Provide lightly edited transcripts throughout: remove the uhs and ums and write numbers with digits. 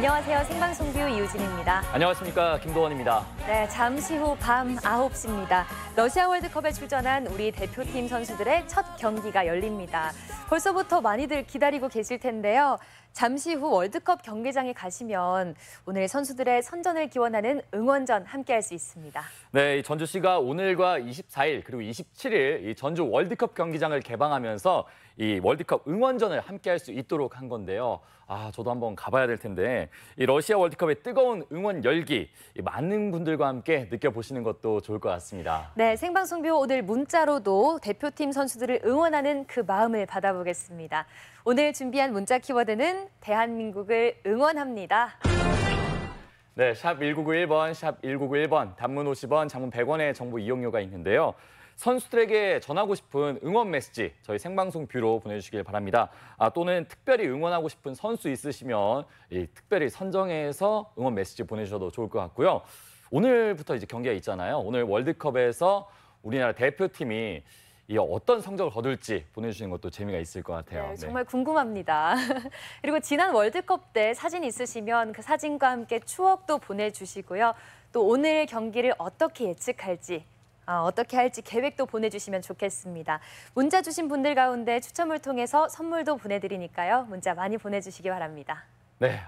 안녕하세요. 생방송뷰 이유진입니다. 안녕하십니까. 김도원입니다. 네, 잠시 후 밤 9시입니다. 러시아 월드컵에 출전한 우리 대표팀 선수들의 첫 경기가 열립니다. 벌써부터 많이들 기다리고 계실 텐데요. 잠시 후 월드컵 경기장에 가시면 오늘 선수들의 선전을 기원하는 응원전 함께할 수 있습니다. 네, 전주시가 오늘과 24일 그리고 27일 이 전주 월드컵 경기장을 개방하면서 이 월드컵 응원전을 함께할 수 있도록 한 건데요. 저도 한번 가봐야 될 텐데 이 러시아 월드컵의 뜨거운 응원 열기 많은 분들과 함께 느껴보시는 것도 좋을 것 같습니다. 네, 생방송뷰 오늘 문자로도 대표팀 선수들을 응원하는 그 마음을 받아보겠습니다. 오늘 준비한 문자 키워드는 대한민국을 응원합니다. 네, 샵 1991번, 샵 1991번, 단문 50원, 장문 100원의 정보 이용료가 있는데요. 선수들에게 전하고 싶은 응원 메시지 저희 생방송 뷰로 보내주시길 바랍니다. 또는 특별히 응원하고 싶은 선수 있으시면 특별히 선정해서 응원 메시지 보내주셔도 좋을 것 같고요. 오늘부터 이제 경기가 있잖아요. 오늘 월드컵에서 우리나라 대표팀이 어떤 성적을 거둘지 보내주시는 것도 재미가 있을 것 같아요. 네, 정말 궁금합니다. 그리고 지난 월드컵 때 사진 있으시면 그 사진과 함께 추억도 보내주시고요. 또 오늘 경기를 어떻게 예측할지, 어떻게 할지 계획도 보내주시면 좋겠습니다. 문자 주신 분들 가운데 추첨을 통해서 선물도 보내드리니까요. 문자 많이 보내주시기 바랍니다. 네,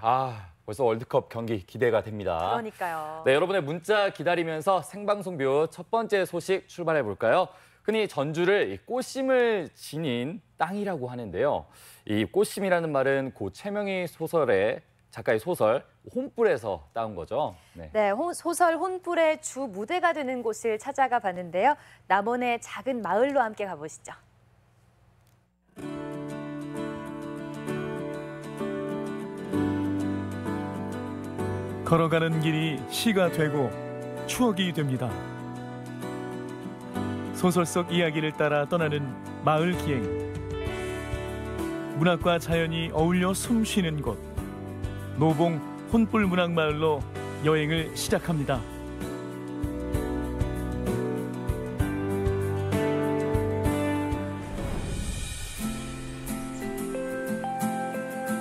벌써 월드컵 경기 기대가 됩니다. 그러니까요. 네, 여러분의 문자 기다리면서 생방송뷰 첫 번째 소식 출발해 볼까요? 흔히 전주를 꽃심을 지닌 땅이라고 하는데요. 이 꽃심이라는 말은 고 최명희 소설의 작가의 소설 혼불에서 따온 거죠. 네, 소설 혼불의 주 무대가 되는 곳을 찾아가 봤는데요. 남원의 작은 마을로 함께 가보시죠. 걸어가는 길이 시가 되고 추억이 됩니다. 소설 속 이야기를 따라 떠나는 마을 기행. 문학과 자연이 어울려 숨쉬는 곳. 노봉 혼불 문학마을로 여행을 시작합니다.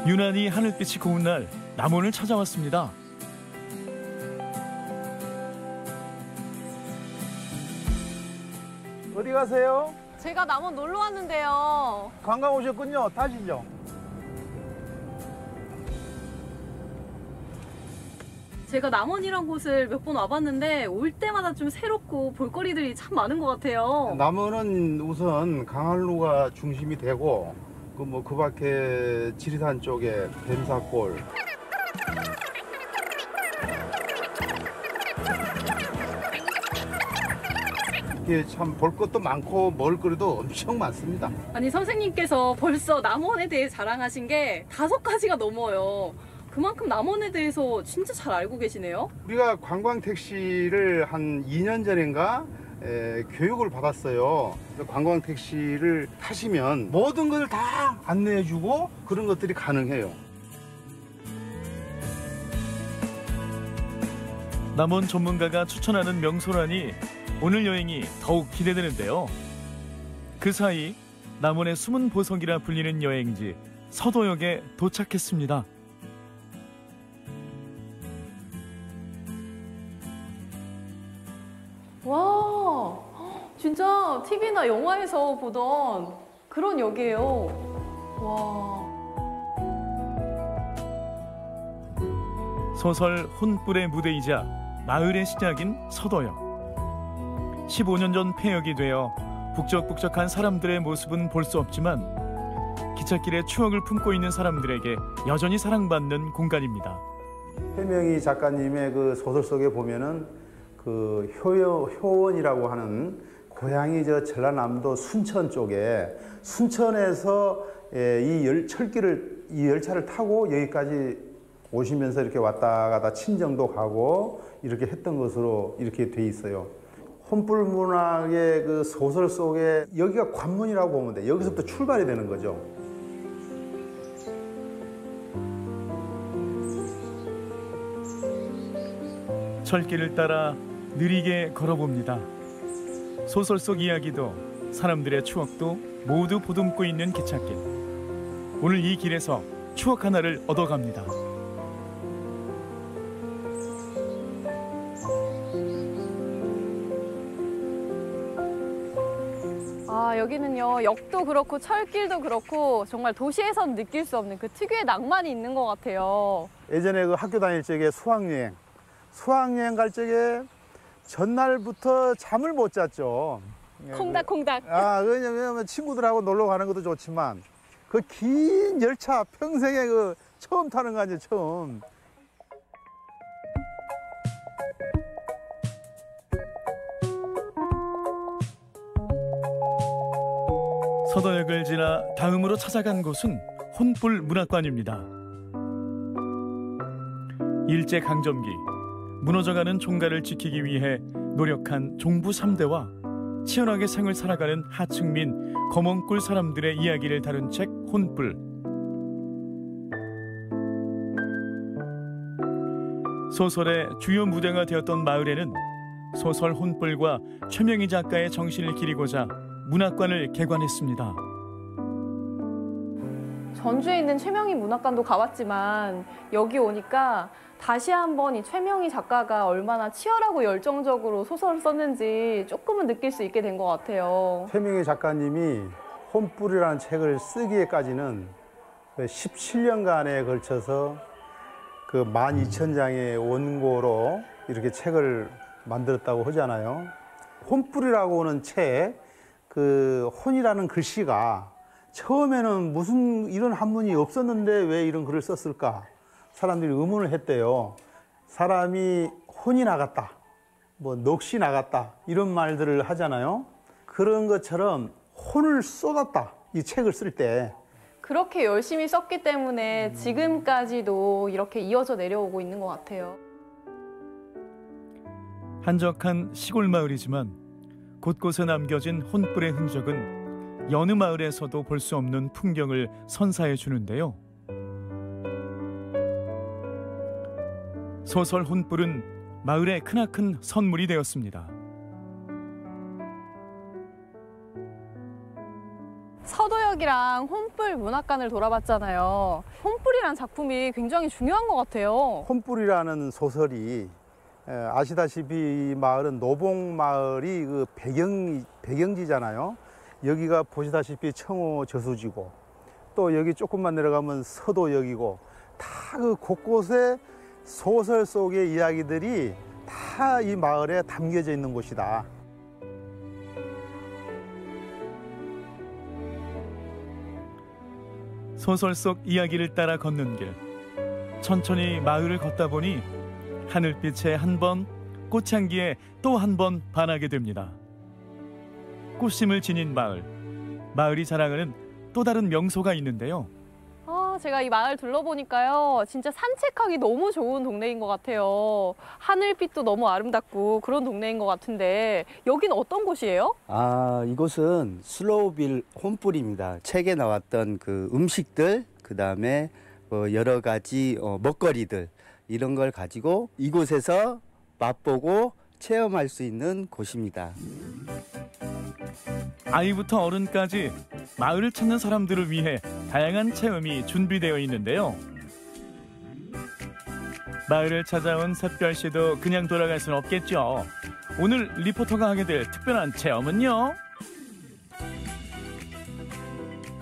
유난히 하늘빛이 고운 날 남원을 찾아왔습니다. 어디 가세요? 제가 남원 놀러 왔는데요. 관광 오셨군요. 타시죠. 제가 남원이란 곳을 몇 번 와봤는데 올 때마다 좀 새롭고 볼거리들이 참 많은 것 같아요. 남원은 우선 강한루가 중심이 되고 그 밖에 지리산 쪽에 뱀사골, 이게 참 볼 것도 많고 먹을 거리도 엄청 많습니다. 아니 선생님께서 벌써 남원에 대해 자랑하신 게 5가지가 넘어요. 그만큼 남원에 대해서 진짜 잘 알고 계시네요. 우리가 관광 택시를 한 2년 전인가 교육을 받았어요. 관광 택시를 타시면 모든 걸 다 안내해주고 그런 것들이 가능해요. 남원 전문가가 추천하는 명소라니 오늘 여행이 더욱 기대되는데요. 그 사이 남원의 숨은 보석이라 불리는 여행지 서도역에 도착했습니다. 와, 진짜 TV나 영화에서 보던 그런 역이에요. 와. 소설 혼불의 무대이자 마을의 시작인 서도역. 15년 전 폐역이 되어 북적북적한 사람들의 모습은 볼 수 없지만 기찻길에 추억을 품고 있는 사람들에게 여전히 사랑받는 공간입니다. 최명희 작가님의 그 소설 속에 보면은 그 효원이라고 하는 고향이 전라남도 순천 쪽에 순천에서 이 열차를 타고 여기까지 오시면서 이렇게 왔다 갔다 친정도 가고 이렇게 했던 것으로 이렇게 돼 있어요. 혼불 문학의 그 소설 속에 여기가 관문이라고 보면 돼. 여기서부터 출발이 되는 거죠. 철길을 따라 느리게 걸어봅니다. 소설 속 이야기도 사람들의 추억도 모두 보듬고 있는 기찻길. 오늘 이 길에서 추억 하나를 얻어갑니다. 와, 여기는요, 역도 그렇고 철길도 그렇고 정말 도시에선 느낄 수 없는 그 특유의 낭만이 있는 것 같아요. 예전에 그 학교 다닐 적에 수학여행 갈 적에 전날부터 잠을 못 잤죠. 콩닥콩닥. 왜냐면 친구들하고 놀러 가는 것도 좋지만 그 긴 열차 평생에 그 처음 타는 거 아니에요, 처음. 서도역을 지나 다음으로 찾아간 곳은 혼불 문학관입니다. 일제강점기 무너져가는 종가를 지키기 위해 노력한 종부 3대와 치열하게 생을 살아가는 하층민 검은꿀 사람들의 이야기를 다룬 책 혼불. 소설의 주요 무대가 되었던 마을에는 소설 혼불과 최명희 작가의 정신을 기리고자 문학관을 개관했습니다. 전주에 있는 최명희 문학관도 가봤지만 여기 오니까 다시 한번 이 최명희 작가가 얼마나 치열하고 열정적으로 소설을 썼는지 조금은 느낄 수 있게 된 것 같아요. 최명희 작가님이 혼불이라는 책을 쓰기에까지는 17년간에 걸쳐서 그 12,000장의 원고로 이렇게 책을 만들었다고 하잖아요. 혼불이라고 하는 책, 그 혼이라는 글씨가 처음에는 무슨 이런 한문이 없었는데 왜 이런 글을 썼을까? 사람들이 의문을 했대요. 사람이 혼이 나갔다, 뭐 넋이 나갔다 이런 말들을 하잖아요. 그런 것처럼 혼을 쏟았다, 이 책을 쓸 때. 그렇게 열심히 썼기 때문에 지금까지도 이렇게 이어져 내려오고 있는 것 같아요. 한적한 시골 마을이지만 곳곳에 남겨진 혼불의 흔적은 여느 마을에서도 볼 수 없는 풍경을 선사해 주는데요. 소설 혼불은 마을에 크나큰 선물이 되었습니다. 서도역이랑 혼불 문학관을 돌아봤잖아요. 혼불이란 작품이 굉장히 중요한 것 같아요. 혼불이라는 소설이 아시다시피 이 마을은 노봉마을이 그 배경지잖아요. 여기가 보시다시피 청호 저수지고 또 여기 조금만 내려가면 서도역이고 다 그 곳곳에 소설 속의 이야기들이 다 이 마을에 담겨져 있는 곳이다. 소설 속 이야기를 따라 걷는 길. 천천히 마을을 걷다 보니 하늘빛에 한 번, 꽃향기에 또 한 번 반하게 됩니다. 꽃심을 지닌 마을. 마을이 자랑하는 또 다른 명소가 있는데요. 제가 이 마을 둘러보니까요. 진짜 산책하기 너무 좋은 동네인 것 같아요. 하늘빛도 너무 아름답고 그런 동네인 것 같은데 여기는 어떤 곳이에요? 이곳은 슬로우빌 혼불입니다. 책에 나왔던 그 음식들, 그다음에 여러 가지 먹거리들 이런 걸 가지고 이곳에서 맛보고 체험할 수 있는 곳입니다. 아이부터 어른까지 마을을 찾는 사람들을 위해 다양한 체험이 준비되어 있는데요. 마을을 찾아온 샛별 씨도 그냥 돌아갈 수는 없겠죠. 오늘 리포터가 하게 될 특별한 체험은요.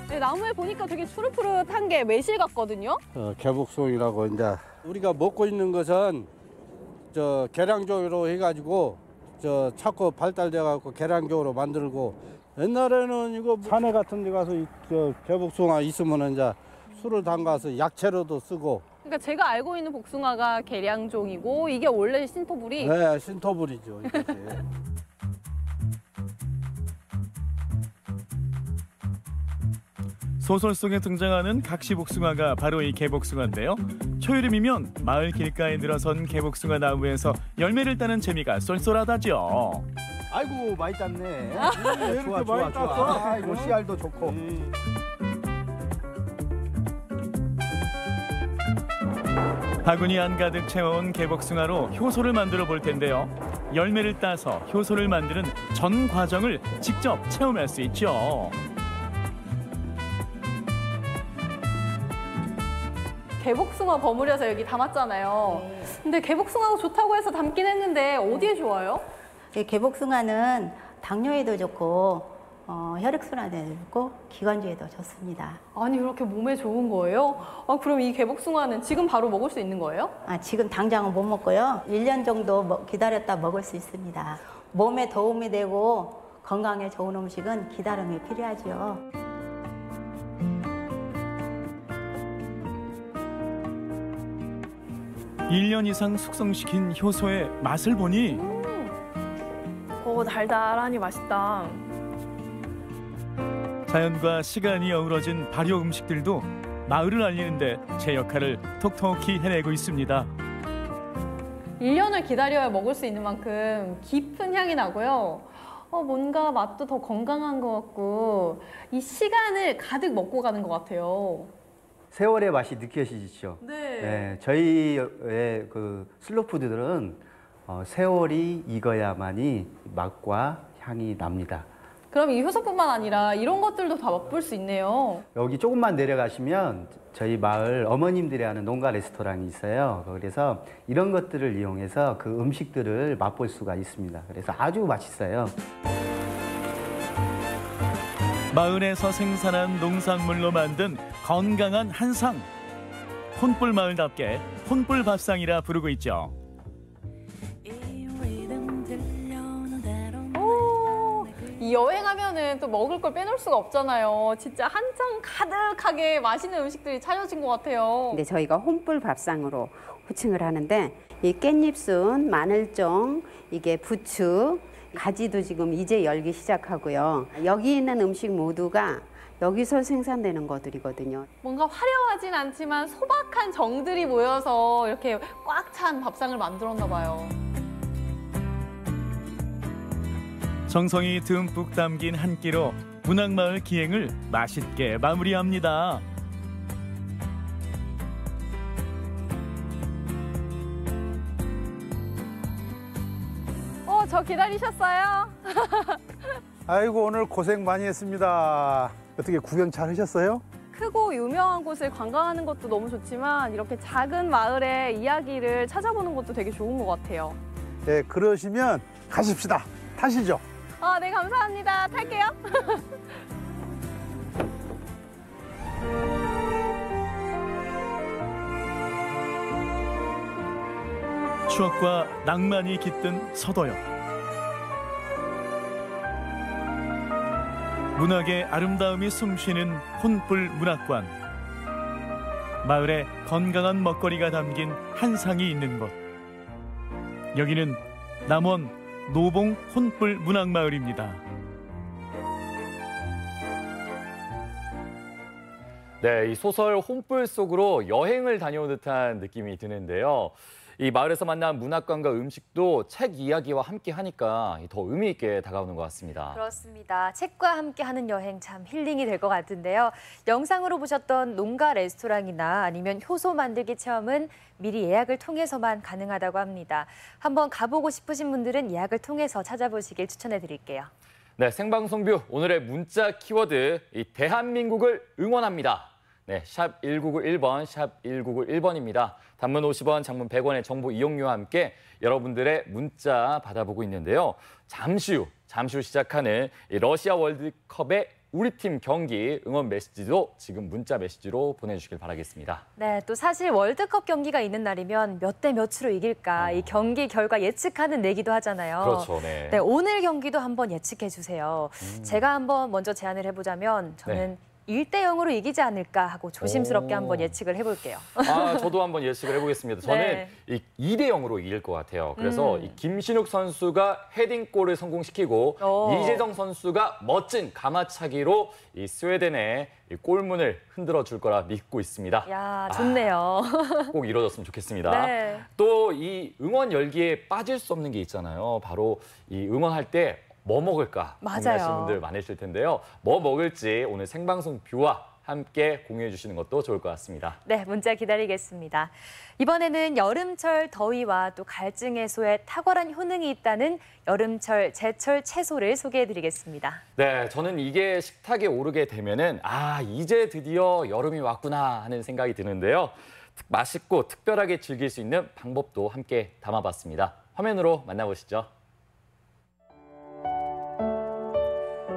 네, 나무에 보니까 되게 푸릇푸릇한 게 매실 같거든요. 개복송이라고 이제 우리가 먹고 있는 것은 저 계량종으로 해가지고 저 자꾸 발달돼 갖고 계량종으로 만들고 옛날에는 이거 산에 같은 데 가서 저 개복숭아 있으면 이제 술을 담가서 약채로도 쓰고. 그러니까 제가 알고 있는 복숭아가 계량종이고 이게 원래 신토불이. 네, 신토불이죠. 이것이. 소설 속에 등장하는 각시복숭아가 바로 이 개복숭아인데요. 초여름이면 마을 길가에 늘어선 개복숭아 나무에서 열매를 따는 재미가 쏠쏠하다죠. 아이고 많이 땄네. 좋아, 좋아, 좋아. 아이고 씨알도 좋고. 바구니 안 가득 채워온 개복숭아로 효소를 만들어 볼 텐데요. 열매를 따서 효소를 만드는 전 과정을 직접 체험할 수 있죠. 개복숭아 버무려서 여기 담았잖아요. 근데 개복숭아가 좋다고 해서 담긴 했는데 어디에 좋아요? 개복숭아는 당뇨에도 좋고 혈액순환에도 기관지에도 좋습니다. 아니 그렇게 몸에 좋은 거예요? 그럼 이 개복숭아는 지금 바로 먹을 수 있는 거예요? 지금 당장은 못 먹고요. 1년 정도 기다렸다 먹을 수 있습니다. 몸에 도움이 되고 건강에 좋은 음식은 기다림이 필요하죠. 일 년 이상 숙성시킨 효소의 맛을 보니 오, 달달하니 맛있다. 자연과 시간이 어우러진 발효 음식들도 마을을 알리는데 제 역할을 톡톡히 해내고 있습니다. 1년을 기다려야 먹을 수 있는 만큼 깊은 향이 나고요. 뭔가 맛도 더 건강한 것 같고 이 시간을 가득 먹고 가는 것 같아요. 세월의 맛이 느껴지시죠? 네. 저희의 그 슬로푸드들은 세월이 익어야만이 맛과 향이 납니다. 그럼 이 효소뿐만 아니라 이런 것들도 다 맛볼 수 있네요. 여기 조금만 내려가시면 저희 마을 어머님들이 하는 농가 레스토랑이 있어요. 그래서 이런 것들을 이용해서 그 음식들을 맛볼 수가 있습니다. 그래서 아주 맛있어요. 마을에서 생산한 농산물로 만든 건강한 한상. 혼불 마을답게 혼불 밥상이라 부르고 있죠. 이 여행하면은 또 먹을 걸 빼놓을 수가 없잖아요. 진짜 한상 가득하게 맛있는 음식들이 차려진 것 같아요. 근데 저희가 혼불 밥상으로 호칭을 하는데 이 깻잎순, 마늘종, 이게 부추, 가지도 지금 이제 열기 시작하고요. 여기 있는 음식 모두가 여기서 생산되는 것들이거든요. 뭔가 화려하진 않지만 소박한 정들이 모여서 이렇게 꽉 찬 밥상을 만들었나 봐요. 정성이 듬뿍 담긴 한 끼로 문학마을 기행을 맛있게 마무리합니다. 저 기다리셨어요? 아이고 오늘 고생 많이 했습니다. 어떻게 구경 잘 하셨어요? 크고 유명한 곳을 관광하는 것도 너무 좋지만 이렇게 작은 마을의 이야기를 찾아보는 것도 되게 좋은 것 같아요. 네, 그러시면 가십시다. 타시죠. 네, 감사합니다. 탈게요. 추억과 낭만이 깃든 서도역. 문학의 아름다움이 숨쉬는 혼불 문학관. 마을에 건강한 먹거리가 담긴 한상이 있는 곳. 여기는 남원 노봉 혼불 문학마을입니다. 네, 이 소설 혼불 속으로 여행을 다녀온 듯한 느낌이 드는데요. 이 마을에서 만난 문학관과 음식도 책 이야기와 함께 하니까 더 의미 있게 다가오는 것 같습니다. 그렇습니다. 책과 함께 하는 여행 참 힐링이 될 것 같은데요. 영상으로 보셨던 농가 레스토랑이나 아니면 효소 만들기 체험은 미리 예약을 통해서만 가능하다고 합니다. 한번 가보고 싶으신 분들은 예약을 통해서 찾아보시길 추천해 드릴게요. 네, 생방송뷰 오늘의 문자 키워드 이 대한민국을 응원합니다. 네, 샵 1991번, 샵 1991번입니다. 단문 50원, 장문 100원의 정보 이용료와 함께 여러분들의 문자 받아보고 있는데요. 잠시 후 시작하는 이 러시아 월드컵의 우리 팀 경기 응원 메시지도 지금 문자 메시지로 보내주시길 바라겠습니다. 네, 또 사실 월드컵 경기가 있는 날이면 몇 대 몇으로 이길까 이 경기 결과 예측하는 내기도 하잖아요. 그렇죠, 네. 네, 오늘 경기도 한번 예측해 주세요. 제가 한번 먼저 제안을 해보자면 저는 1대 0으로 이기지 않을까 하고 조심스럽게 한번 예측을 해볼게요. 저도 한번 예측을 해보겠습니다. 저는 네. 이 2대 0으로 이길 것 같아요. 그래서 이 김신욱 선수가 헤딩골을 성공시키고 이재정 선수가 멋진 가마차기로 이 스웨덴의 이 골문을 흔들어 줄 거라 믿고 있습니다. 야, 좋네요. 꼭 이루어졌으면 좋겠습니다. 네. 또 이 응원 열기에 빠질 수 없는 게 있잖아요. 바로 이 응원할 때 뭐 먹을까 고민하시는 분들 많으실 텐데요. 뭐 먹을지 오늘 생방송 뷰와 함께 공유해 주시는 것도 좋을 것 같습니다. 네, 문자 기다리겠습니다. 이번에는 여름철 더위와 또 갈증 해소에 탁월한 효능이 있다는 여름철 제철 채소를 소개해드리겠습니다. 네, 저는 이게 식탁에 오르게 되면은 이제 드디어 여름이 왔구나 하는 생각이 드는데요. 맛있고 특별하게 즐길 수 있는 방법도 함께 담아봤습니다. 화면으로 만나보시죠.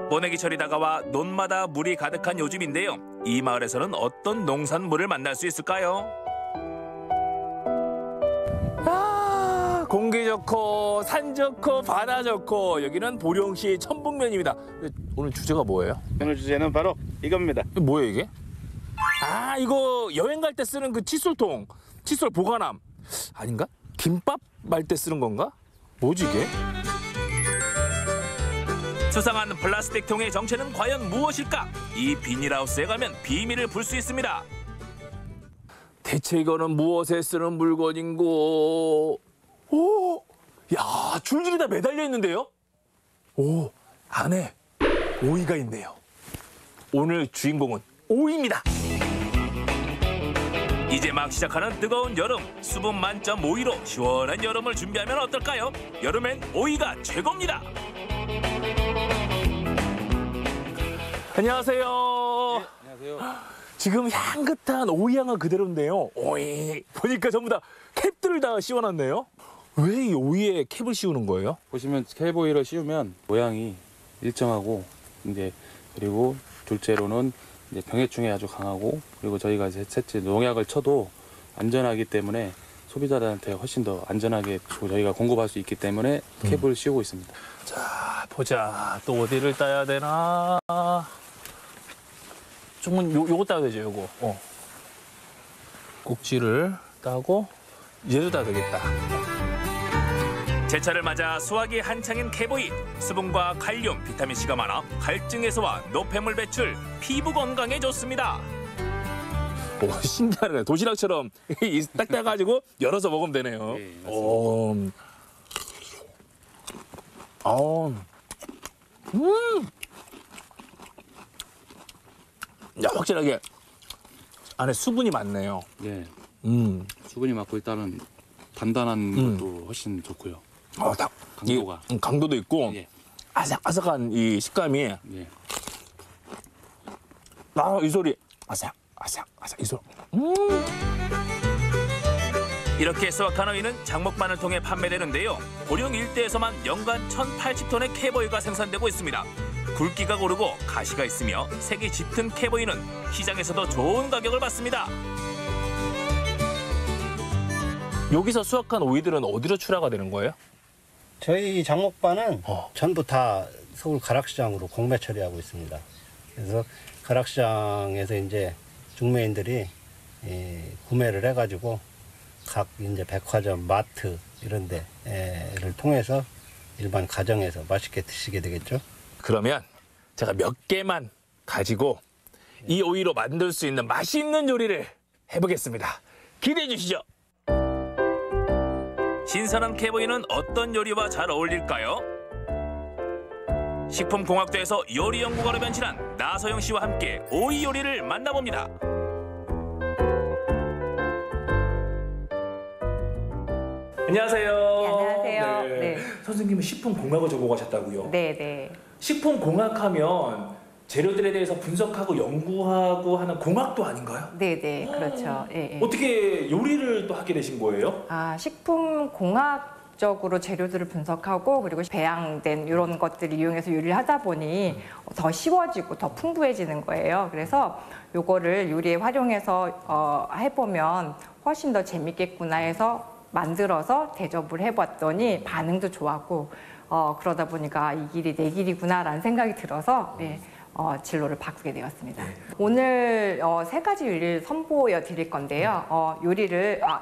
모내기철이 다가와 논마다 물이 가득한 요즘인데요. 이 마을에서는 어떤 농산물을 만날 수 있을까요? 아, 공기 좋고 산 좋고 바다 좋고 여기는 보령시 천북면입니다. 오늘 주제가 뭐예요? 오늘 주제는 바로 이겁니다. 뭐예요 이게? 아, 이거 여행 갈 때 쓰는 그 칫솔통, 칫솔 보관함 아닌가? 김밥 말 때 쓰는 건가? 뭐지 이게? 수상한 플라스틱 통의 정체는 과연 무엇일까? 이 비닐하우스에 가면 비밀을 풀 수 있습니다. 대체 이거는 무엇에 쓰는 물건인고? 오, 야, 줄줄이 다 매달려 있는데요? 오, 안에 오이가 있네요. 오늘 주인공은 오이입니다. 이제 막 시작하는 뜨거운 여름, 수분 만점 오이로 시원한 여름을 준비하면 어떨까요? 여름엔 오이가 최고입니다. 안녕하세요. 네, 안녕하세요. 지금 향긋한 오이 향은 그대로인데요. 오이 보니까 전부 다 캡들을 다 씌워놨네요. 왜 이 오이에 캡을 씌우는 거예요? 보시면 캡오일을 씌우면 모양이 일정하고 이제 그리고 둘째로는 이제 병해충에 아주 강하고 그리고 저희가 이제 셋째 농약을 쳐도 안전하기 때문에 소비자들한테 훨씬 더 안전하게 저희가 공급할 수 있기 때문에 캡을 씌우고 있습니다. 자, 보자. 또 어디를 따야 되나? 조금 요거 따야 되죠, 요거. 꼭지를 따고 얘도 따야 되겠다. 제철을 맞아 수확이 한창인 캡오이. 수분과 칼륨, 비타민C가 많아 갈증 해소와 노폐물 배출, 피부 건강에 좋습니다. 오, 신기하네. 도시락처럼 딱 따가지고 열어서 먹으면 되네요. 네, 맞습니다. 야, 확실하게 안에 수분이 많네요. 네. 수분이 많고 일단은 단단한 것도 훨씬 좋고요. 강도가. 강도도 있고 예. 아삭아삭한 이 식감이. 예. 아, 이 소리. 아삭 이 소리. 이렇게 수확한 오이는 장목반을 통해 판매되는데요. 보령 일대에서만 연간 1,080톤의 캡오이가 생산되고 있습니다. 굵기가 고르고 가시가 있으며 색이 짙은 캡오이는 시장에서도 좋은 가격을 받습니다. 여기서 수확한 오이들은 어디로 출하가 되는 거예요? 저희 장목반은 전부 다 서울 가락시장으로 공매 처리하고 있습니다. 그래서 가락시장에서 이제 중매인들이 구매를 해가지고 각 이제 백화점, 마트 이런 데를 통해서 일반 가정에서 맛있게 드시게 되겠죠. 그러면 제가 몇 개만 가지고 이 오이로 만들 수 있는 맛있는 요리를 해보겠습니다. 기대해 주시죠. 신선한 캡오이는 어떤 요리와 잘 어울릴까요? 식품공학도에서 요리 연구가로 변신한 나서영 씨와 함께 오이 요리를 만나봅니다. 안녕하세요. 네, 안녕하세요. 네. 선생님은 식품공학을 전공하셨다고요? 네. 식품공학하면 재료들에 대해서 분석하고 연구하고 하는 공학도 아닌가요? 네, 그렇죠. 예. 어떻게 요리를 또 하게 되신 거예요? 식품공학적으로 재료들을 분석하고 그리고 배양된 이런 것들을 이용해서 요리를 하다 보니 더 쉬워지고 더 풍부해지는 거예요. 그래서 요거를 요리에 활용해서 해보면 훨씬 더 재밌겠구나 해서 만들어서 대접을 해봤더니 반응도 좋았고 그러다 보니까 이 길이 내 길이구나라는 생각이 들어서 진로를 바꾸게 되었습니다. 오늘 세 가지 요리를 선보여 드릴 건데요.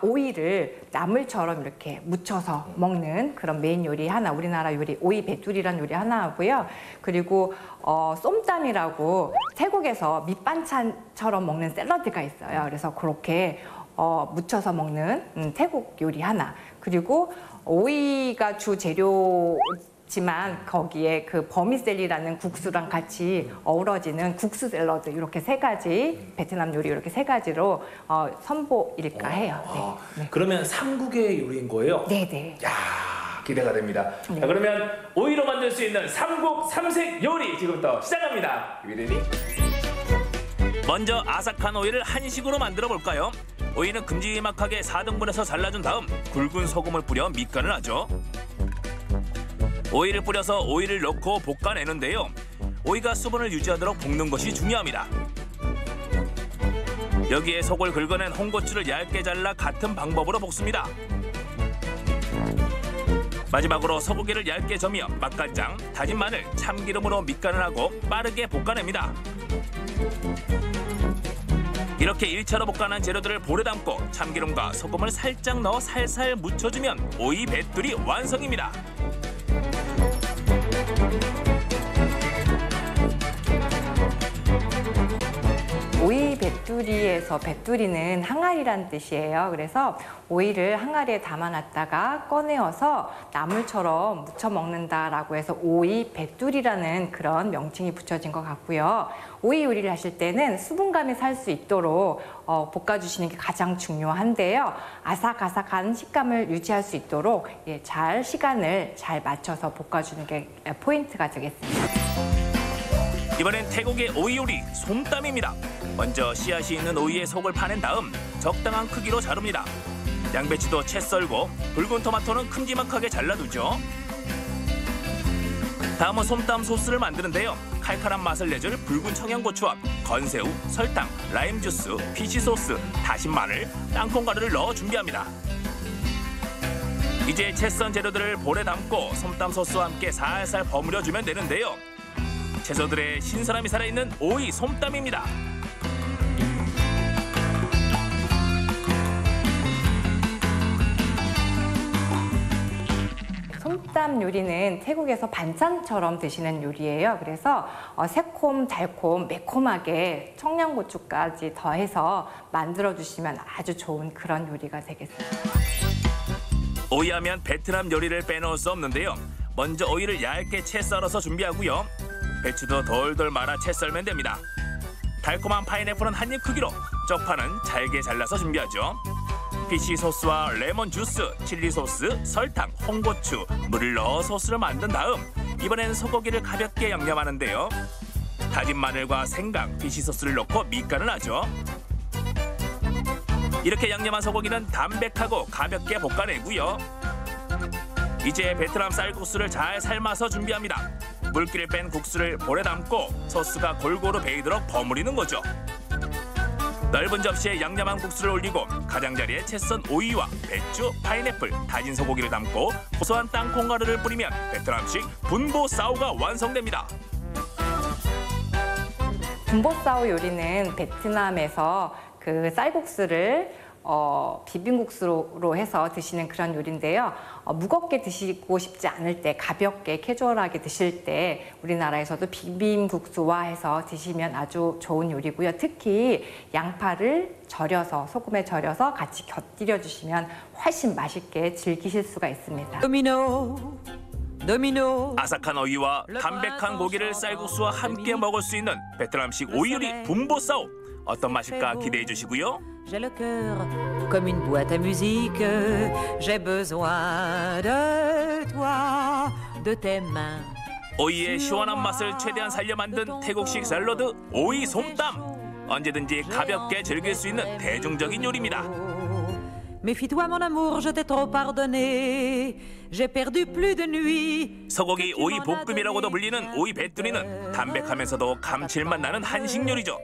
오이를 나물처럼 이렇게 묻혀서 먹는 그런 메인 요리 하나, 우리나라 요리 오이 배둘이라는 요리 하나 하고요. 그리고 쏨땀이라고 태국에서 밑반찬처럼 먹는 샐러드가 있어요. 그래서 그렇게 묻혀서 먹는 태국 요리 하나, 그리고 오이가 주 재료지만 거기에 그 버미셀리라는 국수랑 같이 어우러지는 국수 샐러드, 이렇게 세 가지 베트남 요리 이렇게 세 가지로 선보일까 해요. 네. 그러면 삼국의 요리인 거예요? 네. 야, 기대가 됩니다. 네. 자, 그러면 오이로 만들 수 있는 삼국 삼색 요리 지금부터 시작합니다. 유리니? 먼저 아삭한 오이를 한식으로 만들어 볼까요? 오이는 큼지막하게 4등분해서 잘라준 다음 굵은 소금을 뿌려 밑간을 하죠. 오이를 뿌려서 오이를 넣고 볶아내는데요. 오이가 수분을 유지하도록 볶는 것이 중요합니다. 여기에 속을 긁어낸 홍고추를 얇게 잘라 같은 방법으로 볶습니다. 마지막으로 소고기를 얇게 저미어 맛간장, 다진 마늘, 참기름으로 밑간을 하고 빠르게 볶아냅니다. 이렇게 1차로 볶아낸 재료들을 볼에 담고 참기름과 소금을 살짝 넣어 살살 묻혀주면 오이 뱃둘이 완성입니다. 오이 뱃두리에서 뱃두리는 항아리란 뜻이에요. 그래서 오이를 항아리에 담아놨다가 꺼내어서 나물처럼 무쳐 먹는다라고 해서 오이 뱃두리라는 그런 명칭이 붙여진 것 같고요. 오이 요리를 하실 때는 수분감이 살 수 있도록 볶아주시는 게 가장 중요한데요. 아삭아삭한 식감을 유지할 수 있도록 시간을 잘 맞춰서 볶아주는 게 포인트가 되겠습니다. 이번엔 태국의 오이 요리 솜땀입니다. 먼저 씨앗이 있는 오이의 속을 파낸 다음 적당한 크기로 자릅니다. 양배추도 채 썰고 붉은 토마토는 큼지막하게 잘라두죠. 다음은 솜땀 소스를 만드는데요. 칼칼한 맛을 내줄 붉은 청양고추와 건새우, 설탕, 라임 주스, 피시 소스, 다진 마늘, 땅콩가루를 넣어 준비합니다. 이제 채 썬 재료들을 볼에 담고 솜땀 소스와 함께 살살 버무려주면 되는데요. 채소들의 신선함이 살아있는 오이 솜땀입니다. 솜땀 요리는 태국에서 반찬처럼 드시는 요리예요. 그래서 새콤, 달콤, 매콤하게 청양고추까지 더해서 만들어주시면 아주 좋은 그런 요리가 되겠습니다. 오이하면 베트남 요리를 빼놓을 수 없는데요. 먼저 오이를 얇게 채 썰어서 준비하고요. 배추도 돌돌 말아 채 썰면 됩니다. 달콤한 파인애플은 한입 크기로, 쪽파는 잘게 잘라서 준비하죠. 피시 소스와 레몬 주스, 칠리 소스, 설탕, 홍고추, 물을 넣어 소스를 만든 다음 이번엔 소고기를 가볍게 양념하는데요. 다진 마늘과 생강, 피시 소스를 넣고 밑간을 하죠. 이렇게 양념한 소고기는 담백하고 가볍게 볶아내고요. 이제 베트남 쌀국수를 잘 삶아서 준비합니다. 물기를 뺀 국수를 볼에 담고 소스가 골고루 배이도록 버무리는 거죠. 넓은 접시에 양념한 국수를 올리고 가장자리에 채 썬 오이와 배추, 파인애플, 다진 소고기를 담고 고소한 땅콩가루를 뿌리면 베트남식 분보 싸우가 완성됩니다. 분보 싸우 요리는 베트남에서 그 쌀국수를 비빔국수로 해서 드시는 그런 요리인데요. 무겁게 드시고 싶지 않을 때, 가볍게 캐주얼하게 드실 때 우리나라에서도 비빔국수와 해서 드시면 아주 좋은 요리고요. 특히 양파를 절여서, 소금에 절여서 같이 곁들여 주시면 훨씬 맛있게 즐기실 수가 있습니다. 아삭한 오이와 담백한 고기를 쌀국수와 함께 먹을 수 있는 베트남식 오이 요리 분보 싸우. 어떤 맛일까 기대해 주시고요. J'ai le cœur comme une boîte à musique. J'ai besoin de toi, de tes mains. 오이의 시원한 맛을 최대한 살려 만든 태국식 샐러드 오이 솜땀. 언제든지 가볍게 즐길 수 있는 대중적인 요리입니다. Méfie-toi mon amour, je t'ai trop pardonné. J'ai perdu plus de nuit. 소고기 오이 볶음이라고도 불리는 오이 뱃두리는 담백하면서도 감칠맛 나는 한식 요리죠.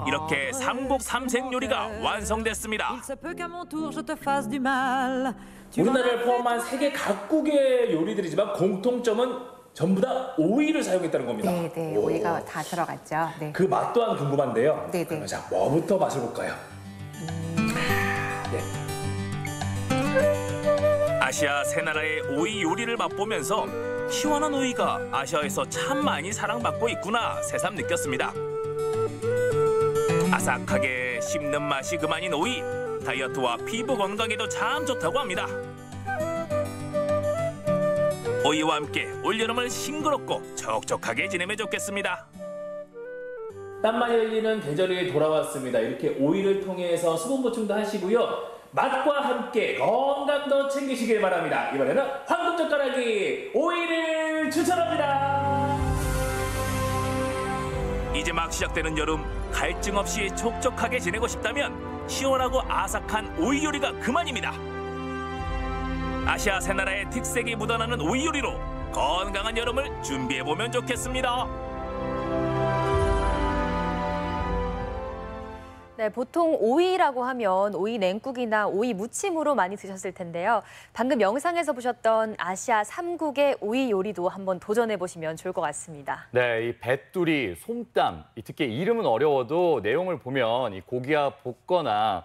이렇게 삼국 삼색 요리가 완성됐습니다. Il se peut qu'à mon tour je te fasse du mal. 우리나라를 포함한 세계 각국의 요리들이지만 공통점은 전부 다 오이를 사용했다는 겁니다. 네, 오이가 다 들어갔죠. 네. 그 맛 또한 궁금한데요. 네. 그러면 자, 뭐부터 맛을 볼까요? 네. 아시아 세 나라의 오이 요리를 맛보면서 시원한 오이가 아시아에서 참 많이 사랑받고 있구나 새삼 느꼈습니다. 아삭하게 씹는 맛이 그만인 오이, 다이어트와 피부 건강에도 참 좋다고 합니다. 오이와 함께 올여름을 싱그럽고 촉촉하게 지내면 좋겠습니다. 땀 많이 흘리는 계절이 돌아왔습니다. 이렇게 오이를 통해서 수분 보충도 하시고요. 맛과 함께 건강도 챙기시길 바랍니다. 이번에는 황금젓가락이 오이를 추천합니다. 이제 막 시작되는 여름, 갈증 없이 촉촉하게 지내고 싶다면 시원하고 아삭한 오이 요리가 그만입니다. 아시아 세 나라의 특색이 묻어나는 오이 요리로 건강한 여름을 준비해보면 좋겠습니다. 네, 보통 오이라고 하면 오이 냉국이나 오이 무침으로 많이 드셨을 텐데요. 방금 영상에서 보셨던 아시아 3국의 오이 요리도 한번 도전해 보시면 좋을 것 같습니다. 네, 이 뱃두리, 솜땀, 특히 이름은 어려워도 내용을 보면 이 고기와 볶거나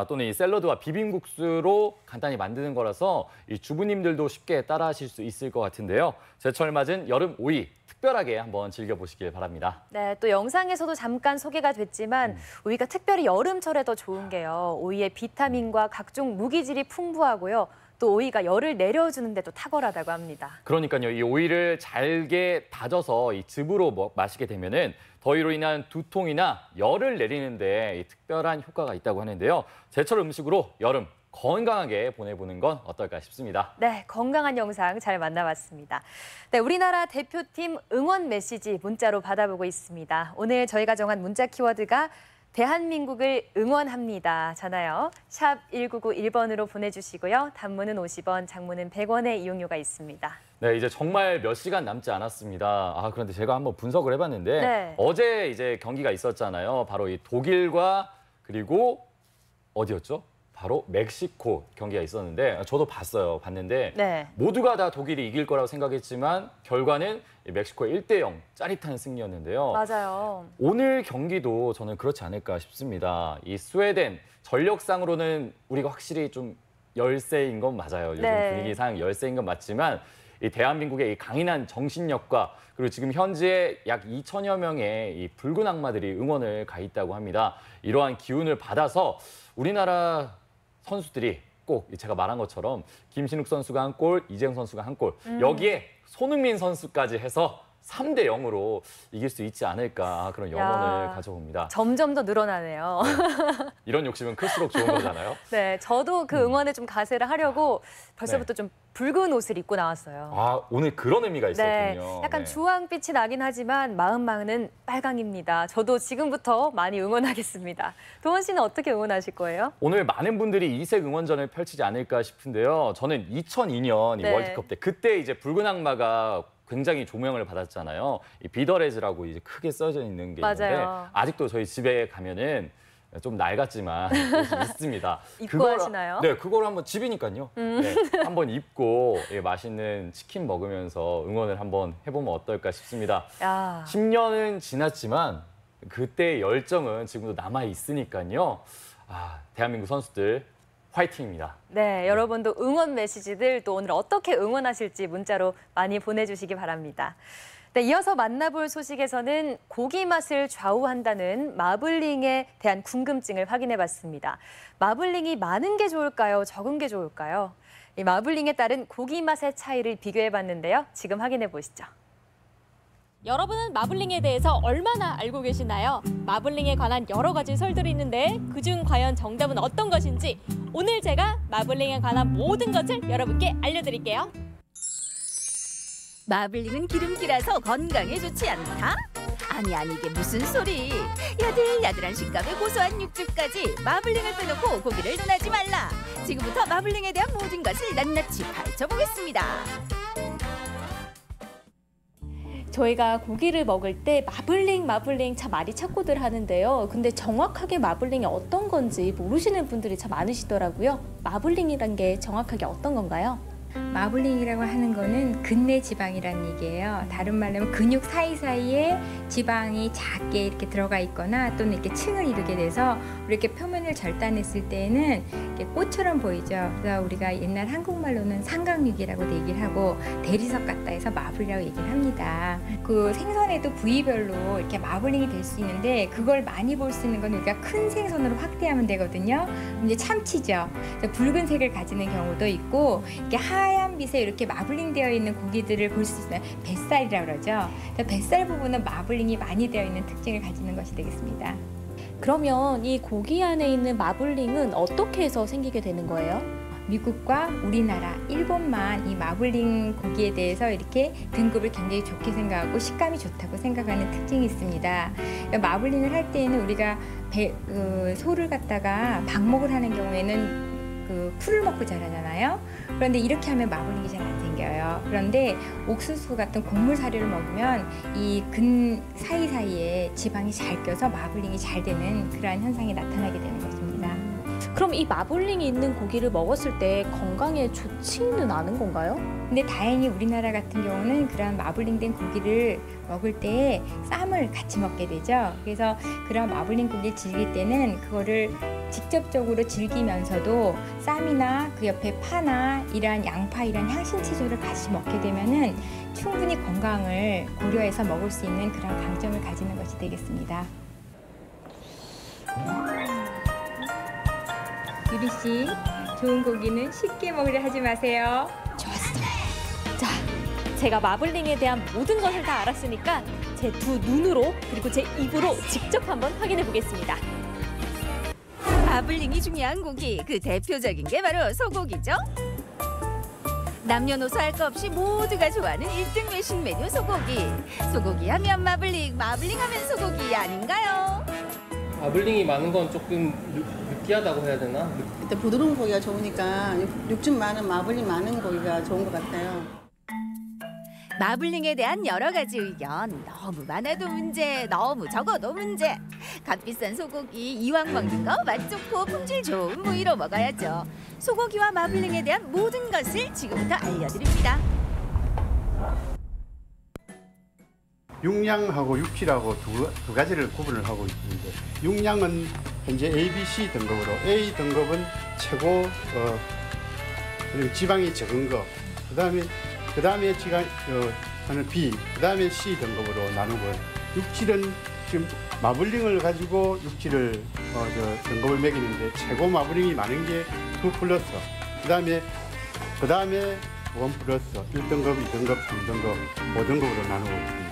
또는 이 샐러드와 비빔국수로 간단히 만드는 거라서 이 주부님들도 쉽게 따라하실 수 있을 것 같은데요. 제철 맞은 여름 오이 특별하게 한번 즐겨보시길 바랍니다. 네, 또 영상에서도 잠깐 소개가 됐지만 오이가 특별히 여름철에 더 좋은 게요. 오이의 비타민과 각종 무기질이 풍부하고요. 또 오이가 열을 내려주는 데도 탁월하다고 합니다. 그러니까요, 이 오이를 잘게 다져서 이 즙으로 마시게 되면은 더위로 인한 두통이나 열을 내리는데 이 특별한 효과가 있다고 하는데요. 제철 음식으로 여름 건강하게 보내보는 건 어떨까 싶습니다. 네, 건강한 영상 잘 만나봤습니다. 네, 우리나라 대표팀 응원 메시지 문자로 받아보고 있습니다. 오늘 저희가 정한 문자 키워드가 대한민국을 응원합니다. 잖아요. 샵 1991번으로 보내주시고요. 단문은 50원, 장문은 100원의 이용료가 있습니다. 네, 이제 정말 몇 시간 남지 않았습니다. 그런데 제가 한번 분석을 해봤는데 네. 어제 이제 경기가 있었잖아요. 바로 이 독일과 그리고 어디였죠? 바로 멕시코 경기가 있었는데 저도 봤는데 네. 모두가 다 독일이 이길 거라고 생각했지만 결과는 멕시코의 1대0 짜릿한 승리였는데요. 맞아요. 오늘 경기도 저는 그렇지 않을까 싶습니다. 이 스웨덴 전력상으로는 우리가 확실히 좀 열세인 건 맞아요. 요즘 네. 분위기상 열세인 건 맞지만 이 대한민국의 이 강인한 정신력과 그리고 지금 현재 약 2천여 명의 이 붉은 악마들이 응원을 가 있다고 합니다. 이러한 기운을 받아서 우리나라 선수들이 꼭 제가 말한 것처럼 김신욱 선수가 한 골, 이재영 선수가 한 골, 여기에 손흥민 선수까지 해서 3대 0으로 이길 수 있지 않을까 그런 염원을 가져봅니다. 점점 더 늘어나네요. 네. 이런 욕심은 클수록 좋은 거잖아요. 네, 저도 그 응원에 좀 가세를 하려고 벌써부터 좀 붉은 옷을 입고 나왔어요. 오늘 그런 의미가 있었군요. 네, 약간 주황빛이 나긴 하지만 마음은 빨강입니다. 저도 지금부터 많이 응원하겠습니다. 도원 씨는 어떻게 응원하실 거예요? 오늘 많은 분들이 이색 응원전을 펼치지 않을까 싶은데요. 저는 2002년 네. 월드컵 때 그때 이제 붉은 악마가 굉장히 조명을 받았잖아요. 이 비더레즈라고 이제 크게 써져 있는 게 있는데 맞아요. 아직도 저희 집에 가면은 좀 낡았지만 있습니다. 입고 하시나요? 네, 그걸 한번 집이니까요. 네, 한번 입고 맛있는 치킨 먹으면서 응원을 한번 해보면 어떨까 싶습니다. 10년은 지났지만 그때의 열정은 지금도 남아 있으니까요. 대한민국 선수들 화이팅입니다. 네, 여러분도 응원 메시지들 또 오늘 어떻게 응원하실지 문자로 많이 보내주시기 바랍니다. 네, 이어서 만나볼 소식에서는 고기 맛을 좌우한다는 마블링에 대한 궁금증을 확인해봤습니다. 마블링이 많은 게 좋을까요? 적은 게 좋을까요? 이 마블링에 따른 고기 맛의 차이를 비교해봤는데요. 지금 확인해보시죠. 여러분은 마블링에 대해서 얼마나 알고 계시나요? 마블링에 관한 여러 가지 설들이 있는데 그중 과연 정답은 어떤 것인지 오늘 제가 마블링에 관한 모든 것을 여러분께 알려드릴게요. 마블링은 기름기라서 건강에 좋지 않다? 아니 이게 무슨 소리? 야들야들한 식감에 고소한 육즙까지 마블링을 빼놓고 고기를 논하지 말라. 지금부터 마블링에 대한 모든 것을 낱낱이 파헤쳐보겠습니다. 저희가 고기를 먹을 때 마블링 참 많이 찾고들 하는데요. 근데 정확하게 마블링이 어떤 건지 모르시는 분들이 참 많으시더라고요. 마블링이란 게 정확하게 어떤 건가요? 마블링이라고 하는 거는 근내 지방이라는 얘기예요. 다른 말로 하면 근육 사이사이에 지방이 작게 이렇게 들어가 있거나 또는 이렇게 층을 이루게 돼서 이렇게 표면을 절단했을 때는 이렇게 꽃처럼 보이죠. 그래서 우리가 옛날 한국말로는 삼각육이라고 얘기를 하고 대리석 같다 해서 마블이라고 얘기를 합니다. 그 생선에도 부위별로 이렇게 마블링이 될 수 있는데 그걸 많이 볼 수 있는 건 우리가 큰 생선으로 확대하면 되거든요. 이제 참치죠. 붉은색을 가지는 경우도 있고 이렇게 하얀 빛에 이렇게 마블링 되어 있는 고기들을 볼 수 있어요. 뱃살이라고 그러죠. 뱃살 부분은 마블링이 많이 되어 있는 특징을 가지는 것이 되겠습니다. 그러면 이 고기 안에 있는 마블링은 어떻게 해서 생기게 되는 거예요? 미국과 우리나라, 일본만 이 마블링 고기에 대해서 이렇게 등급을 굉장히 좋게 생각하고 식감이 좋다고 생각하는 특징이 있습니다. 그러니까 마블링을 할 때에는 우리가 소를 갖다가 방목을 하는 경우에는 그 풀을 먹고 자라잖아요. 그런데 이렇게 하면 마블링이 잘 안 생겨요. 그런데 옥수수 같은 곡물 사료를 먹으면 이 근 사이사이에 지방이 잘 껴서 마블링이 잘 되는 그러한 현상이 나타나게 되는 것입니다. 그럼 이 마블링이 있는 고기를 먹었을 때 건강에 좋지는 않은 건가요? 근데 다행히 우리나라 같은 경우는 그런 마블링된 고기를 먹을 때 쌈을 같이 먹게 되죠. 그래서 그런 마블링 고기를 즐길 때는 그거를 직접적으로 즐기면서도 쌈이나 그 옆에 파나 이러한 양파 이런 향신 채소를 같이 먹게 되면은 충분히 건강을 고려해서 먹을 수 있는 그런 강점을 가지는 것이 되겠습니다. 유리 씨, 좋은 고기는 쉽게 먹으려 하지 마세요. 좋았어요. 자, 제가 마블링에 대한 모든 것을 다 알았으니까 제 두 눈으로 그리고 제 입으로 직접 한번 확인해 보겠습니다. 마블링이 중요한 고기, 그 대표적인 게 바로 소고기죠. 남녀노소 할 것 없이 모두가 좋아하는 1등 외식 메뉴 소고기. 소고기 하면 마블링, 마블링 하면 소고기 아닌가요? 마블링이 많은 건 조금 느끼하다고 해야 되나? 일단 부드러운 고기가 좋으니까 육즙 많은 마블링 많은 고기가 좋은 것 같아요. 마블링에 대한 여러 가지 의견. 너무 많아도 문제, 너무 적어도 문제. 값비싼 소고기 이왕 먹는 거 맛 좋고 품질 좋은 부위로 먹어야죠. 소고기와 마블링에 대한 모든 것을 지금부터 알려드립니다. 육량하고 육질하고 두 가지를 구분을 하고 있는데, 육량은 현재 A, B, C 등급으로 A 등급은 최고 지방이 적은 거, 그다음에 지방 하는 B, 그다음에 C 등급으로 나누고, 육질은 지금 마블링을 가지고 육질을 등급을 매기는데 최고 마블링이 많은 게 2 플러스, 그다음에 1 플러스, 1등급, 2등급, 3등급, 5등급으로 나누고 있습니다.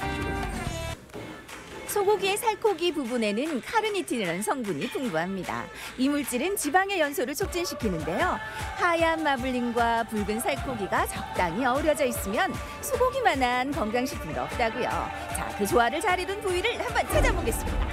소고기의 살코기 부분에는 카르니틴이라는 성분이 풍부합니다. 이 물질은 지방의 연소를 촉진시키는데요. 하얀 마블링과 붉은 살코기가 적당히 어우러져 있으면 소고기만한 건강식품도 없다고요. 자, 그 조화를 잘 이룬 부위를 한번 찾아보겠습니다.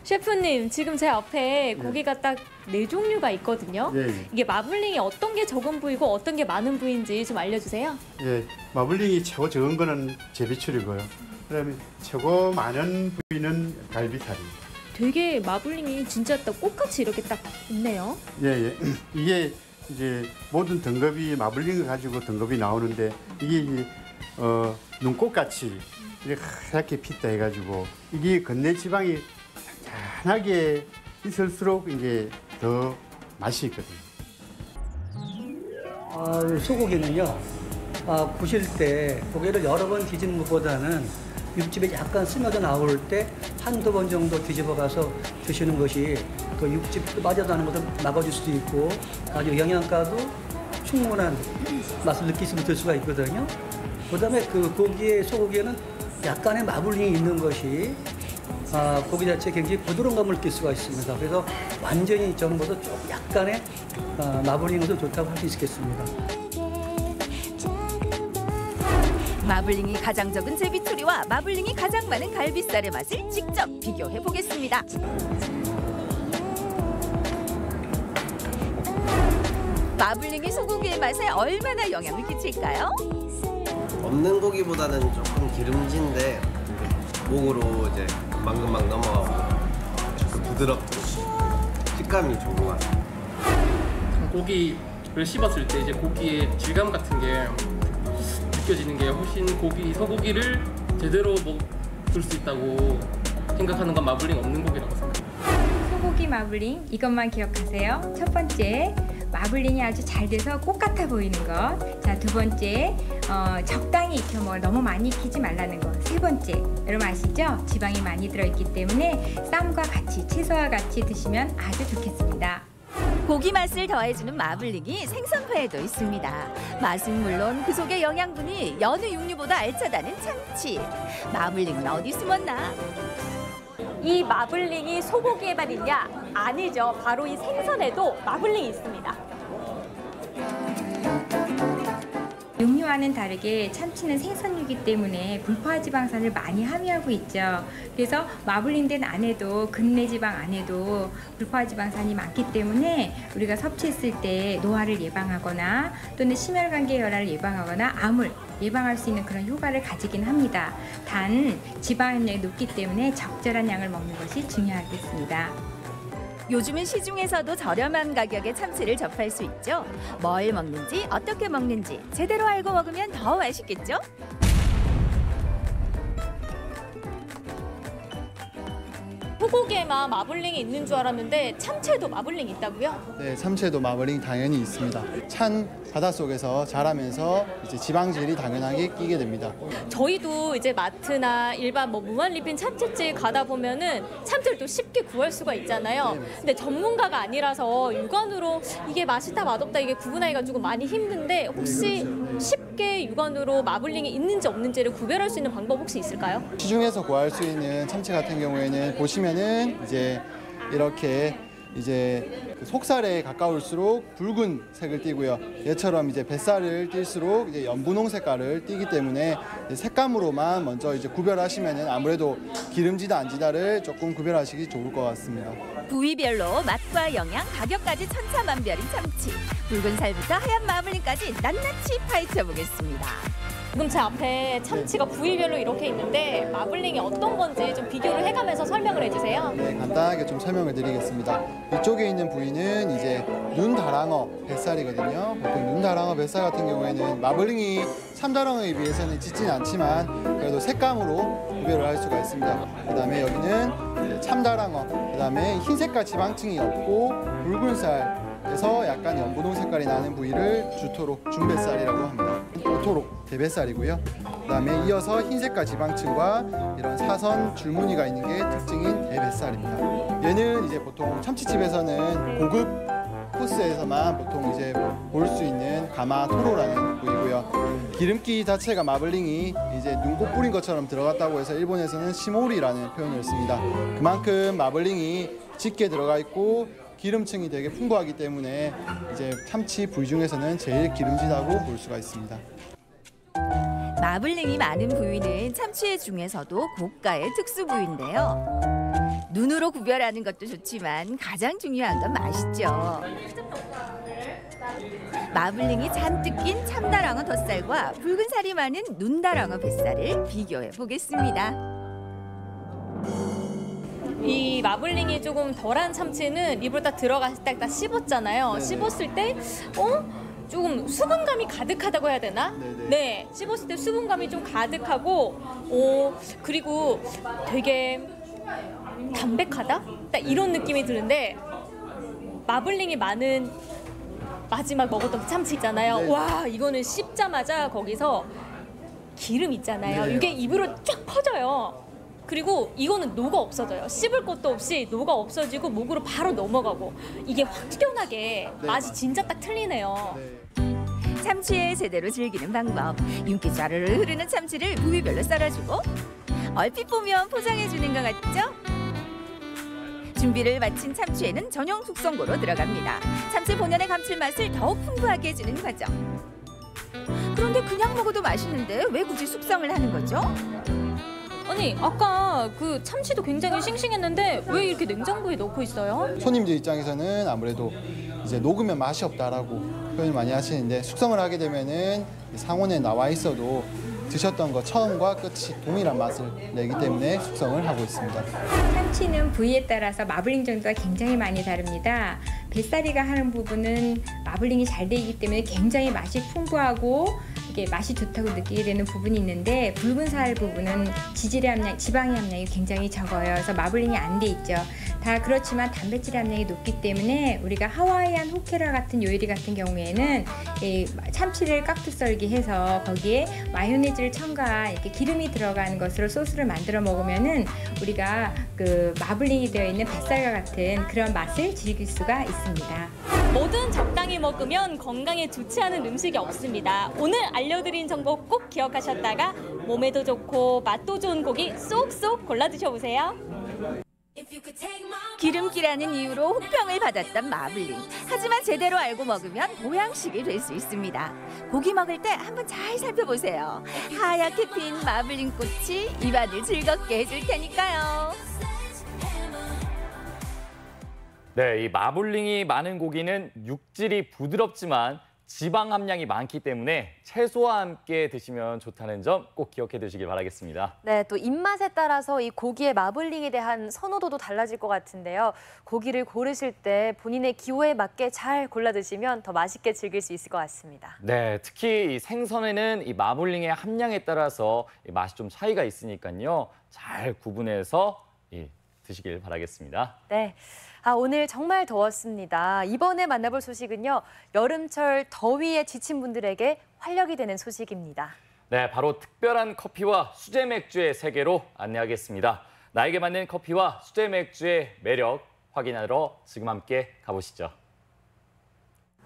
셰프님, 지금 제 앞에 고기가 딱 4종류가 있거든요. 예. 이게 마블링이 어떤 게 적은 부위고 어떤 게 많은 부위인지 좀 알려주세요. 예, 마블링이 최고 적은 거는 제비추리고요. 그다음에 최고 많은 부위는 갈비살입니다. 되게 마블링이 진짜 딱 꽃같이 이렇게 딱 있네요. 예. 이게 이제 모든 등급이 마블링을 가지고 등급이 나오는데, 이게 눈꽃같이 이렇게 하얗게 핏다 해가지고, 이게 건네 지방이 잔잔하게 있을수록 이제 더 맛이 있거든요. 소고기는요, 구실 때 고개를 여러 번 뒤집는 것보다는 육즙이 약간 스며져 나올 때 한두 번 정도 뒤집어 가서 드시는 것이 그 육즙 빠져나가는 것을 막아줄 수도 있고, 아주 영양가도 충분한 맛을 느낄 수가 있거든요. 그다음에 그 소고기에는 약간의 마블링이 있는 것이 고기 자체에 굉장히 부드러운 감을 느낄 수가 있습니다. 그래서 완전히 전보다 좀 약간의 마블링이 더 좋다고 할 수 있겠습니다. 마블링이 가장 적은 제비추리와 마블링이 가장 많은 갈비살의 맛을 직접 비교해 보겠습니다. 마블링이 소고기의 맛에 얼마나 영향을 끼칠까요? 없는 고기보다는 조금 기름진데 목으로 이제 금방금방 넘어가고 조금 부드럽고 식감이 좋은 것 같아요. 고기를 씹었을 때 이제 고기의 질감 같은 게 느껴지는 게 훨씬 소고기를 제대로 먹을 수 있다고 생각하는 건 마블링 없는 고기라고 생각해요. 소고기 마블링 이것만 기억하세요. 첫 번째, 마블링이 아주 잘 돼서 꽃 같아 보이는 것. 자, 두 번째, 적당히 익혀 먹어. 너무 많이 익히지 말라는 것. 세 번째, 여러분 아시죠? 지방이 많이 들어있기 때문에 쌈과 같이, 채소와 같이 드시면 아주 좋겠습니다. 고기 맛을 더해주는 마블링이 생선회에도 있습니다. 맛은 물론 그 속의 영양분이 여느 육류보다 알차다는 참치. 마블링은 어디 숨었나? 이 마블링이 소고기에만 있냐? 아니죠. 바로 이 생선에도 마블링이 있습니다. 육류와는 다르게 참치는 생선류이기 때문에 불포화지방산을 많이 함유하고 있죠. 그래서 마블링된 안에도 근내지방 안에도 불포화지방산이 많기 때문에 우리가 섭취했을 때 노화를 예방하거나 또는 심혈관계 열환을 예방하거나 암을 예방할 수 있는 그런 효과를 가지긴 합니다. 단 지방 함량이 높기 때문에 적절한 양을 먹는 것이 중요하겠습니다. 요즘은 시중에서도 저렴한 가격에 참치를 접할 수 있죠. 뭘 먹는지 어떻게 먹는지 제대로 알고 먹으면 더 맛있겠죠? 소고기에만 마블링이 있는 줄 알았는데 참치에도 마블링이 있다고요? 네, 참치에도 마블링 당연히 있습니다. 찬 바닷속에서 자라면서 이제 지방질이 당연하게 끼게 됩니다. 저희도 이제 마트나 일반 무한리필 참치집 가다 보면은 참치를 또 쉽게 구할 수가 있잖아요. 근데 전문가가 아니라서 육안으로 이게 맛있다 맛없다 이게 구분하기가 조금 많이 힘든데 혹시 쉽게 육안으로 마블링이 있는지 없는지를 구별할 수 있는 방법 혹시 있을까요? 시중에서 구할 수 있는 참치 같은 경우에는 보시면은 이제 이렇게 이제 속살에 가까울수록 붉은 색을 띠고요. 얘처럼 이제 뱃살을 띨수록 이제 연분홍 색깔을 띠기 때문에 색감으로만 먼저 이제 구별하시면은 아무래도 기름지다 안 지다를 조금 구별하시기 좋을 것 같습니다. 부위별로 맛과 영양, 가격까지 천차만별인 참치. 붉은 살부터 하얀 마블링까지 낱낱이 파헤쳐 보겠습니다. 지금 제 앞에 참치가 부위별로 이렇게 있는데 마블링이 어떤 건지 좀 비교를 해가면서 설명을 해주세요. 네, 간단하게 좀 설명을 드리겠습니다. 이쪽에 있는 부위는 이제 눈다랑어 뱃살이거든요. 보통 눈다랑어 뱃살 같은 경우에는 마블링이 참다랑어에 비해서는 짙진 않지만 그래도 색감으로 구별을 할 수가 있습니다. 그다음에 여기는 참다랑어, 그다음에 흰색깔 지방층이 없고 붉은 살에서 약간 연분홍 색깔이 나는 부위를 주토록 중뱃살이라고 합니다. 오토록 대뱃살이고요. 그다음에 이어서 흰색깔 지방층과 이런 사선 줄무늬가 있는 게 특징인 대뱃살입니다. 얘는 이제 보통 참치집에서는 고급 코스에서만 보통 이제 볼 수 있는 가마토로라는 부위고요. 기름기 자체가 마블링이 이제 눈곱 뿌린 것처럼 들어갔다고 해서 일본에서는 시모리라는 표현을 씁니다. 그만큼 마블링이 짙게 들어가 있고 기름층이 되게 풍부하기 때문에 이제 참치 부위 중에서는 제일 기름지다고 볼 수가 있습니다. 마블링이 많은 부위는 참치 중에서도 고가의 특수 부위인데요. 눈으로 구별하는 것도 좋지만 가장 중요한 건 맛이죠. 마블링이 잔뜩 낀 참다랑어 덧살과 붉은 살이 많은 눈다랑어 뱃살을 비교해 보겠습니다. 이 마블링이 조금 덜한 참치는 입으로 딱 들어갔을 때 딱 씹었잖아요. 네네. 씹었을 때 조금 수분감이 가득하다고 해야 되나? 네네. 네, 씹었을 때 수분감이 좀 가득하고 그리고 되게 담백하다? 딱 이런 느낌이 드는데 마블링이 많은 마지막 먹었던 참치 있잖아요. 네. 와, 이거는 씹자마자 거기서 기름 있잖아요. 네. 이게 입으로 쫙 퍼져요. 그리고 이거는 녹아 없어져요. 씹을 것도 없이 녹아 없어지고 목으로 바로 넘어가고 이게 확연하게 맛이 진짜 딱 틀리네요. 참치에 제대로 즐기는 방법. 윤기 좌르르 흐르는 참치를 부위별로 썰어주고 얼핏 보면 포장해주는 것 같죠? 준비를 마친 참치에는 전용 숙성고로 들어갑니다. 참치 본연의 감칠맛을 더욱 풍부하게 해주는 과정. 그런데 그냥 먹어도 맛있는데 왜 굳이 숙성을 하는 거죠? 아니, 아까 그 참치도 굉장히 싱싱했는데 왜 이렇게 냉장고에 넣고 있어요? 손님들 입장에서는 아무래도 이제 녹으면 맛이 없다라고 표현을 많이 하시는데 숙성을 하게 되면은 상온에 나와 있어도 드셨던 거 처음과 끝이 동일한 맛을 내기 때문에 숙성을 하고 있습니다. 참치는 부위에 따라서 마블링 정도가 굉장히 많이 다릅니다. 뱃살이가 하는 부분은 마블링이 잘 되기 때문에 굉장히 맛이 풍부하고 이게 맛이 좋다고 느끼게 되는 부분이 있는데 붉은 살 부분은 지질의 함량, 지방의 함량이 굉장히 적어요. 그래서 마블링이 안 돼 있죠. 다 그렇지만 단백질 함량이 높기 때문에 우리가 하와이안 호케라 같은 요리 같은 경우에는 이 참치를 깍두 썰기 해서 거기에 마요네즈를 첨가한 이렇게 기름이 들어가는 것으로 소스를 만들어 먹으면은 우리가 그 마블링이 되어 있는 뱃살과 같은 그런 맛을 즐길 수가 있습니다. 뭐든 적당히 먹으면 건강에 좋지 않은 음식이 없습니다. 오늘 알려드린 정보 꼭 기억하셨다가 몸에도 좋고 맛도 좋은 고기 쏙쏙 골라 드셔보세요. 기름기라는 이유로 혹평을 받았던 마블링. 하지만 제대로 알고 먹으면 보양식이 될 수 있습니다. 고기 먹을 때 한번 잘 살펴보세요. 하얗게 핀 마블링 꽃이 입안을 즐겁게 해줄 테니까요. 네, 이 마블링이 많은 고기는 육질이 부드럽지만 지방 함량이 많기 때문에 채소와 함께 드시면 좋다는 점 꼭 기억해 두시길 바라겠습니다. 네, 또 입맛에 따라서 이 고기의 마블링에 대한 선호도도 달라질 것 같은데요. 고기를 고르실 때 본인의 기호에 맞게 잘 골라 드시면 더 맛있게 즐길 수 있을 것 같습니다. 네, 특히 이 생선에는 이 마블링의 함량에 따라서 이 맛이 좀 차이가 있으니까요. 잘 구분해서 드시길 바라겠습니다. 네. 오늘 정말 더웠습니다. 이번에 만나볼 소식은요. 여름철 더위에 지친 분들에게 활력이 되는 소식입니다. 네, 바로 특별한 커피와 수제 맥주의 세계로 안내하겠습니다. 나에게 맞는 커피와 수제 맥주의 매력 확인하러 지금 함께 가보시죠.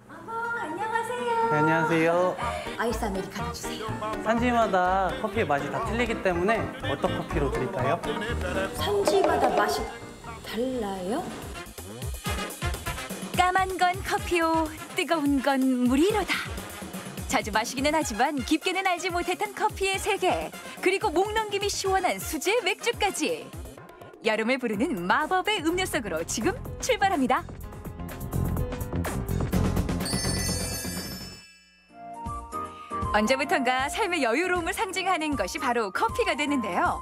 안녕하세요. 네, 안녕하세요. 아이스 아메리카노 주세요. 산지마다 커피의 맛이 다 틀리기 때문에 어떤 커피로 드릴까요? 산지마다 맛이 달라요? 까만 건 커피요, 뜨거운 건 물이로다. 자주 마시기는 하지만 깊게는 알지 못했던 커피의 세계, 그리고 목 넘김이 시원한 수제 맥주까지. 여름을 부르는 마법의 음료 속으로 지금 출발합니다. 언제부턴가 삶의 여유로움을 상징하는 것이 바로 커피가 되는데요.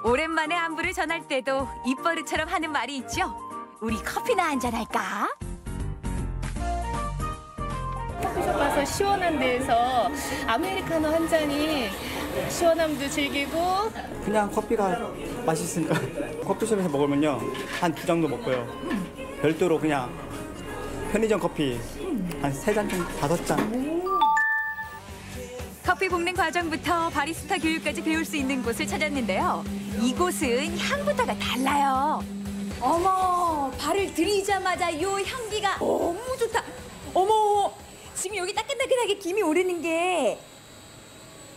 오랜만에 안부를 전할 때도 입버릇처럼 하는 말이 있죠. 우리 커피나 한잔할까? 커피숍 가서 시원한 데에서 아메리카노 한 잔이 시원함도 즐기고 그냥 커피가 맛있으니까 커피숍에서 먹으면요 한 2잔도 먹고요. 별도로 그냥 편의점 커피 한 3잔 정도 5잔. 커피 볶는 과정부터 바리스타 교육까지 배울 수 있는 곳을 찾았는데요. 이곳은 향부터가 달라요. 어머, 발을 들이자마자 요 향기가 너무 좋다. 어머, 지금 여기 따끈따끈하게 김이 오르는 게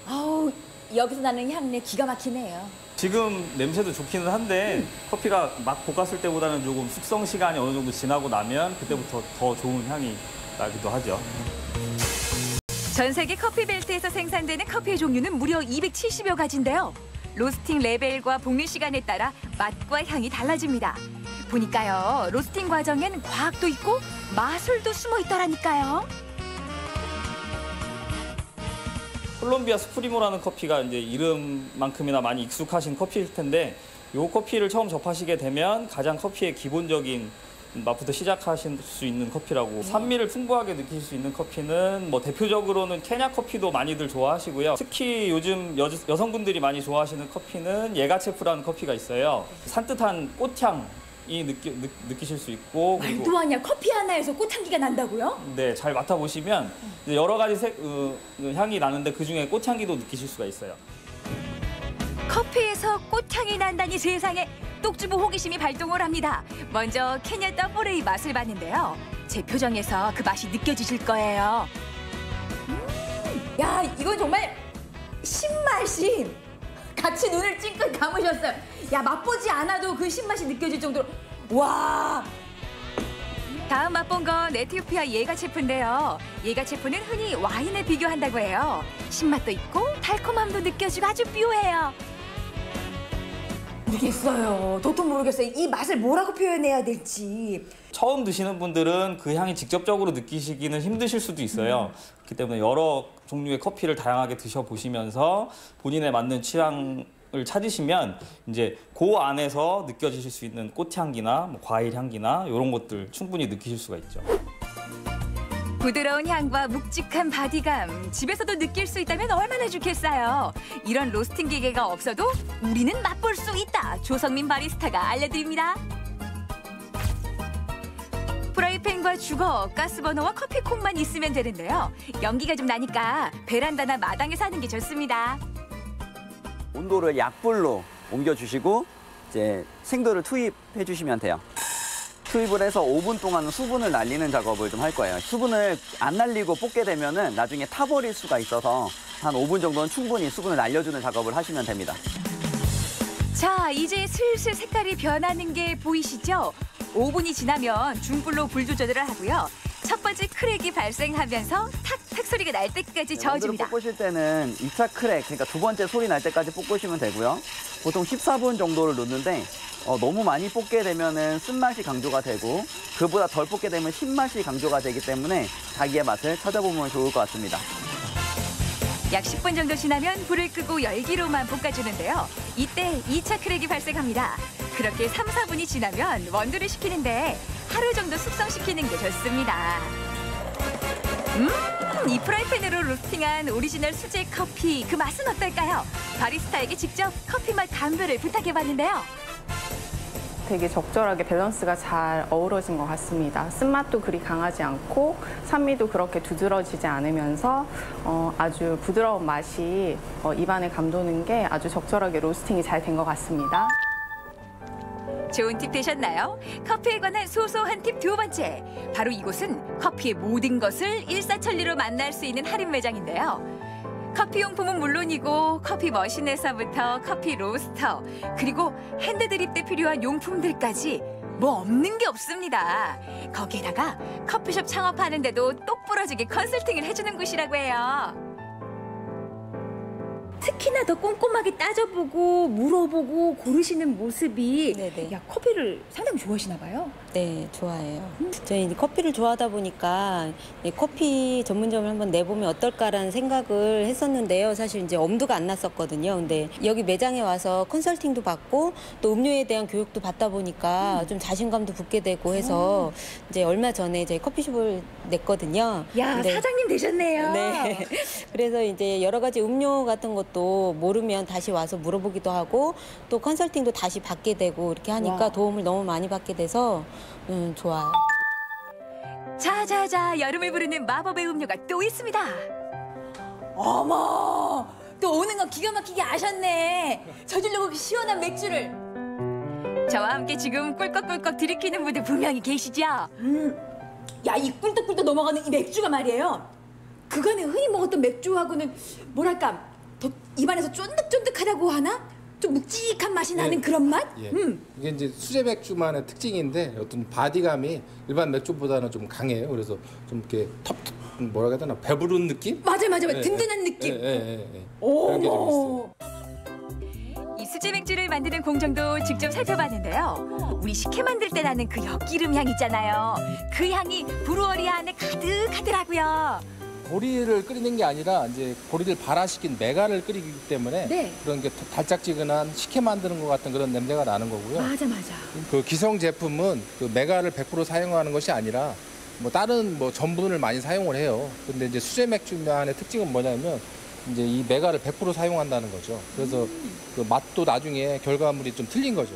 아우, 여기서 나는 향내 기가 막히네요. 지금 냄새도 좋기는 한데 커피가 막 볶았을 때보다는 조금 숙성 시간이 어느 정도 지나고 나면 그때부터 더 좋은 향이 나기도 하죠. 전 세계 커피 벨트에서 생산되는 커피의 종류는 무려 270여 가지인데요. 로스팅 레벨과 볶는 시간에 따라 맛과 향이 달라집니다. 보니까요, 로스팅 과정엔 과학도 있고 마술도 숨어 있더라니까요. 콜롬비아 스프리모라는 커피가 이제 이름만큼이나 많이 익숙하신 커피일 텐데 이 커피를 처음 접하시게 되면 가장 커피의 기본적인 맛부터 시작하실 수 있는 커피라고. 산미를 풍부하게 느끼실 수 있는 커피는 뭐 대표적으로는 케냐 커피도 많이들 좋아하시고요. 특히 요즘 여성분들이 많이 좋아하시는 커피는 예가체프라는 커피가 있어요. 산뜻한 꽃향이 느끼실 수 있고. 말도 아니야, 커피 하나에서 꽃향기가 난다고요? 네, 잘 맡아보시면 이제 여러 가지 향이 나는데 그중에 꽃향기도 느끼실 수가 있어요. 커피에서 꽃향이 난다니 세상에. 똑주부 호기심이 발동을 합니다. 먼저 케냐 더블의 맛을 봤는데요. 제 표정에서 그 맛이 느껴지실 거예요. 야, 이건 정말 신맛이 같이 눈을 찡긋 감으셨어요. 야, 맛보지 않아도 그 신맛이 느껴질 정도로. 와! 다음 맛본 건 에티오피아 예가체프인데요. 예가체프는 흔히 와인에 비교한다고 해요. 신맛도 있고 달콤함도 느껴지고 아주 묘해요. 모르겠어요. 도통 모르겠어요. 이 맛을 뭐라고 표현해야 될지. 처음 드시는 분들은 그 향이 직접적으로 느끼시기는 힘드실 수도 있어요. 그렇기 때문에 여러 종류의 커피를 다양하게 드셔보시면서 본인에 맞는 취향을 찾으시면 이제 그 안에서 느껴지실 수 있는 꽃향기나 뭐 과일 향기나 이런 것들 충분히 느끼실 수가 있죠. 부드러운 향과 묵직한 바디감, 집에서도 느낄 수 있다면 얼마나 좋겠어요. 이런 로스팅 기계가 없어도 우리는 맛볼 수 있다. 조성민 바리스타가 알려드립니다. 프라이팬과 주거, 가스버너와 커피콩만 있으면 되는데요. 연기가 좀 나니까 베란다나 마당에서 하는 게 좋습니다. 온도를 약불로 옮겨주시고 이제 생도를 투입해 주시면 돼요. 투입을 해서 5분 동안 수분을 날리는 작업을 좀 할 거예요. 수분을 안 날리고 볶게 되면은 나중에 타버릴 수가 있어서 한 5분 정도는 충분히 수분을 날려주는 작업을 하시면 됩니다. 자, 이제 슬슬 색깔이 변하는 게 보이시죠? 5분이 지나면 중불로 불 조절을 하고요. 첫 번째 크랙이 발생하면서 탁탁 소리가 날 때까지 저어줍니다. 볶으실 때는 2차 크랙, 그러니까 두 번째 소리 날 때까지 볶으시면 되고요. 보통 14분 정도를 놓는데 너무 많이 볶게 되면은 쓴맛이 강조가 되고 그보다 덜 볶게 되면 신맛이 강조가 되기 때문에 자기의 맛을 찾아보면 좋을 것 같습니다. 약 10분 정도 지나면 불을 끄고 열기로만 볶아주는데요. 이때 2차 크랙이 발생합니다. 그렇게 3, 4분이 지나면 원두를 식히는데 하루 정도 숙성시키는 게 좋습니다. 이 프라이팬으로 로스팅한 오리지널 수제 커피, 그 맛은 어떨까요? 바리스타에게 직접 커피 맛 감별을 부탁해봤는데요. 되게 적절하게 밸런스가 잘 어우러진 것 같습니다. 쓴맛도 그리 강하지 않고 산미도 그렇게 두드러지지 않으면서 아주 부드러운 맛이 입안에 감도는 게 아주 적절하게 로스팅이 잘 된 것 같습니다. 좋은 팁 되셨나요? 커피에 관한 소소한 팁 두 번째. 바로 이곳은 커피의 모든 것을 일사천리로 만날 수 있는 할인 매장인데요. 커피 용품은 물론이고 커피 머신에서부터 커피 로스터, 그리고 핸드 드립 때 필요한 용품들까지 뭐 없는 게 없습니다. 거기에다가 커피숍 창업하는데도 똑부러지게 컨설팅을 해주는 곳이라고 해요. 특히나 더 꼼꼼하게 따져보고 물어보고 고르시는 모습이 야, 커피를 상당히 좋아하시나 봐요. 네, 좋아해요. 저희 이제 커피를 좋아하다 보니까 커피 전문점을 한번 내보면 어떨까라는 생각을 했었는데요. 사실 이제 엄두가 안 났었거든요. 근데 여기 매장에 와서 컨설팅도 받고 또 음료에 대한 교육도 받다 보니까 좀 자신감도 붙게 되고 해서 이제 얼마 전에 저희 커피숍을 냈거든요. 야, 근데 사장님 되셨네요. 네. 그래서 이제 여러 가지 음료 같은 것도 모르면 다시 와서 물어보기도 하고 또 컨설팅도 다시 받게 되고 이렇게 하니까 도움을 너무 많이 받게 돼서 좋아요. 자자자, 여름을 부르는 마법의 음료가 또 있습니다. 어머, 또 오는 건 기가 막히게 아셨네. 저질러 그 시원한 맥주를. 저와 함께 지금 꿀꺽꿀꺽 들이키는 분들 분명히 계시죠? 야, 이 꿀떡꿀떡 넘어가는 이 맥주가 말이에요. 그간에 흔히 먹었던 맥주하고는 뭐랄까 더 입안에서 쫀득쫀득하다고 하나? 좀 묵직한 맛이 나는 그런 맛? 예. 이게 이제 수제 맥주만의 특징인데 어떤 바디감이 일반 맥주보다는 좀 강해요. 그래서 좀 이렇게 뭐라 해야 되나, 배부른 느낌? 맞아요. 예, 든든한 느낌. 그런 게 좀 있어요. 이 수제 맥주를 만드는 공정도 직접 살펴봤는데요. 우리 식혜 만들 때 나는 그 엿기름 향 있잖아요. 그 향이 브루어리 안에 가득하더라고요. 보리를 끓이는 게 아니라 이제 보리를 발화시킨 메가를 끓이기 때문에 그런 게 달짝지근한 식혜 만드는 것 같은 그런 냄새가 나는 거고요. 맞아. 그 기성 제품은 그 메가를 100% 사용하는 것이 아니라 뭐 다른 뭐 전분을 많이 사용을 해요. 근데 이제 수제 맥주만의 특징은 뭐냐면 이제 이 메가를 100% 사용한다는 거죠. 그래서 그 맛도 나중에 결과물이 좀 틀린 거죠.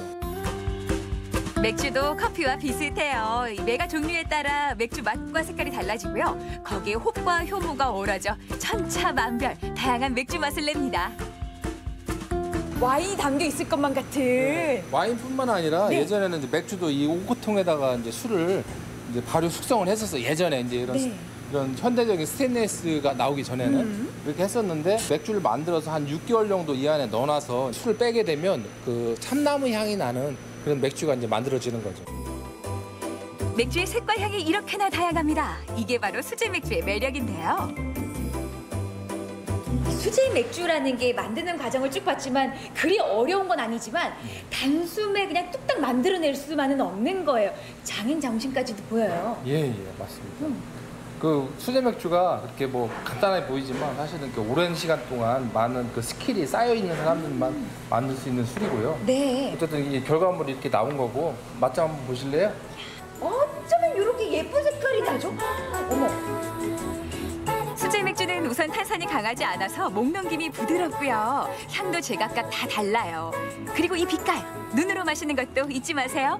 맥주도 커피와 비슷해요. 이 메가 종류에 따라 맥주 맛과 색깔이 달라지고요. 거기에 홉과 효모가 어우러져 천차만별 다양한 맥주 맛을 냅니다. 와인이 담겨 있을 것만 같은. 와인뿐만 아니라 예전에는 이제 맥주도 이 오크통에다가 이제 술을 이제 발효 숙성을 했었어. 예전에 이제 이런 현대적인 스테인리스가 나오기 전에는 이렇게 했었는데 맥주를 만들어서 한 6개월 정도 이 안에 넣어놔서 술을 빼게 되면 그 참나무 향이 나는 그런 맥주가 이제 만들어지는 거죠. 맥주의 색과 향이 이렇게나 다양합니다. 이게 바로 수제 맥주의 매력인데요. 수제 맥주라는 게 만드는 과정을 쭉 봤지만 그리 어려운 건 아니지만 단숨에 그냥 뚝딱 만들어낼 수만은 없는 거예요. 장인 장신까지도 보여요. 예, 맞습니다. 그 수제 맥주가 그렇게 뭐 간단해 보이지만 사실은 그 오랜 시간 동안 많은 그 스킬이 쌓여 있는 사람들만 만들 수 있는 술이고요. 어쨌든 이 결과물이 이렇게 나온 거고 맛 좀 한번 보실래요? 어쩌면 이렇게 예쁜 색깔이 나죠? 어머. 수제 맥주는 우선 탄산이 강하지 않아서 목 넘김이 부드럽고요. 향도 제각각 다 달라요. 그리고 이 빛깔, 눈으로 마시는 것도 잊지 마세요.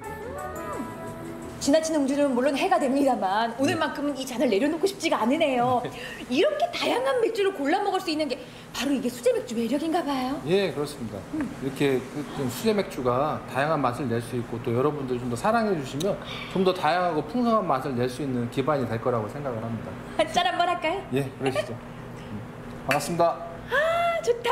지나친 음주는 물론 해가 됩니다만 오늘만큼은 이 잔을 내려놓고 싶지가 않으네요. 이렇게 다양한 맥주를 골라 먹을 수 있는 게 바로 이게 수제 맥주 매력인가 봐요. 예, 그렇습니다. 이렇게 좀 수제 맥주가 다양한 맛을 낼 수 있고 또 여러분들 좀 더 사랑해 주시면 좀 더 다양하고 풍성한 맛을 낼 수 있는 기반이 될 거라고 생각을 합니다. 짠 한번 할까요? 예, 그러시죠. 반갑습니다. 좋다.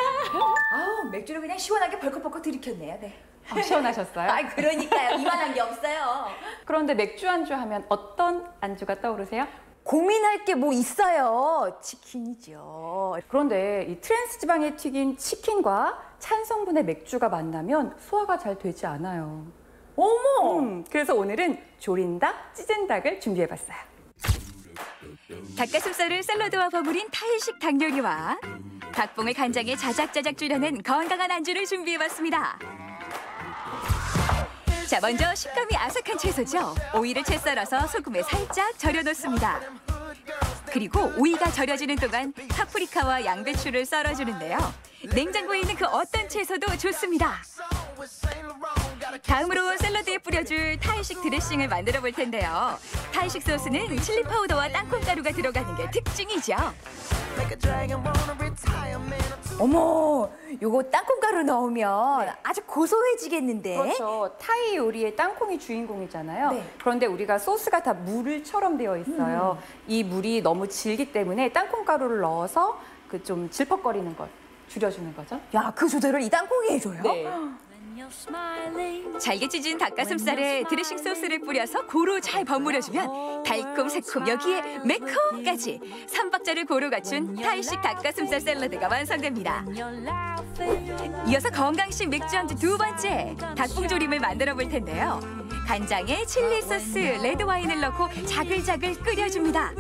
아우, 맥주를 그냥 시원하게 벌컥벌컥 들이켰네요. 네. 시원하셨어요? 아, 그러니까요. 이만한 게 없어요. 그런데 맥주 안주 하면 어떤 안주가 떠오르세요? 고민할 게 뭐 있어요. 치킨이죠. 그런데 이 트랜스 지방에 튀긴 치킨과 찬 성분의 맥주가 만나면 소화가 잘 되지 않아요. 어머! 그래서 오늘은 조린 닭, 찢은 닭을 준비해봤어요. 닭가슴살을 샐러드와 버무린 타일식 닭 요리와 닭봉을 간장에 자작자작 졸여낸 건강한 안주를 준비해봤습니다. 자, 먼저 식감이 아삭한 채소죠. 오이를 채 썰어서 소금에 살짝 절여놓습니다. 그리고 오이가 절여지는 동안 파프리카와 양배추를 썰어주는데요. 냉장고에 있는 그 어떤 채소도 좋습니다. 다음으로 샐러드에 뿌려줄 타이식 드레싱을 만들어 볼 텐데요. 타이식 소스는 칠리 파우더와 땅콩가루가 들어가는 게 특징이죠. 어머, 요거 땅콩가루 넣으면 아주 고소해지겠는데? 그렇죠. 타이 요리의 땅콩이 주인공이잖아요. 네. 그런데 우리가 소스가 다 물처럼 되어 있어요. 이 물이 너무 질기 때문에 땅콩가루를 넣어서 그 좀 질퍽거리는 걸 줄여주는 거죠. 야, 그 조절을 이 땅콩이 해줘요? 네. 잘게 찢은 닭가슴살에 드레싱 소스를 뿌려서 고루 잘 버무려주면 달콤 새콤 여기에 매콤까지 3박자를 고루 갖춘 타이식 닭가슴살 샐러드가 완성됩니다. 이어서 건강식 맥주 안주 두 번째 닭봉조림을 만들어 볼 텐데요. 간장에 칠리 소스, 레드 와인을 넣고 자글자글 끓여줍니다.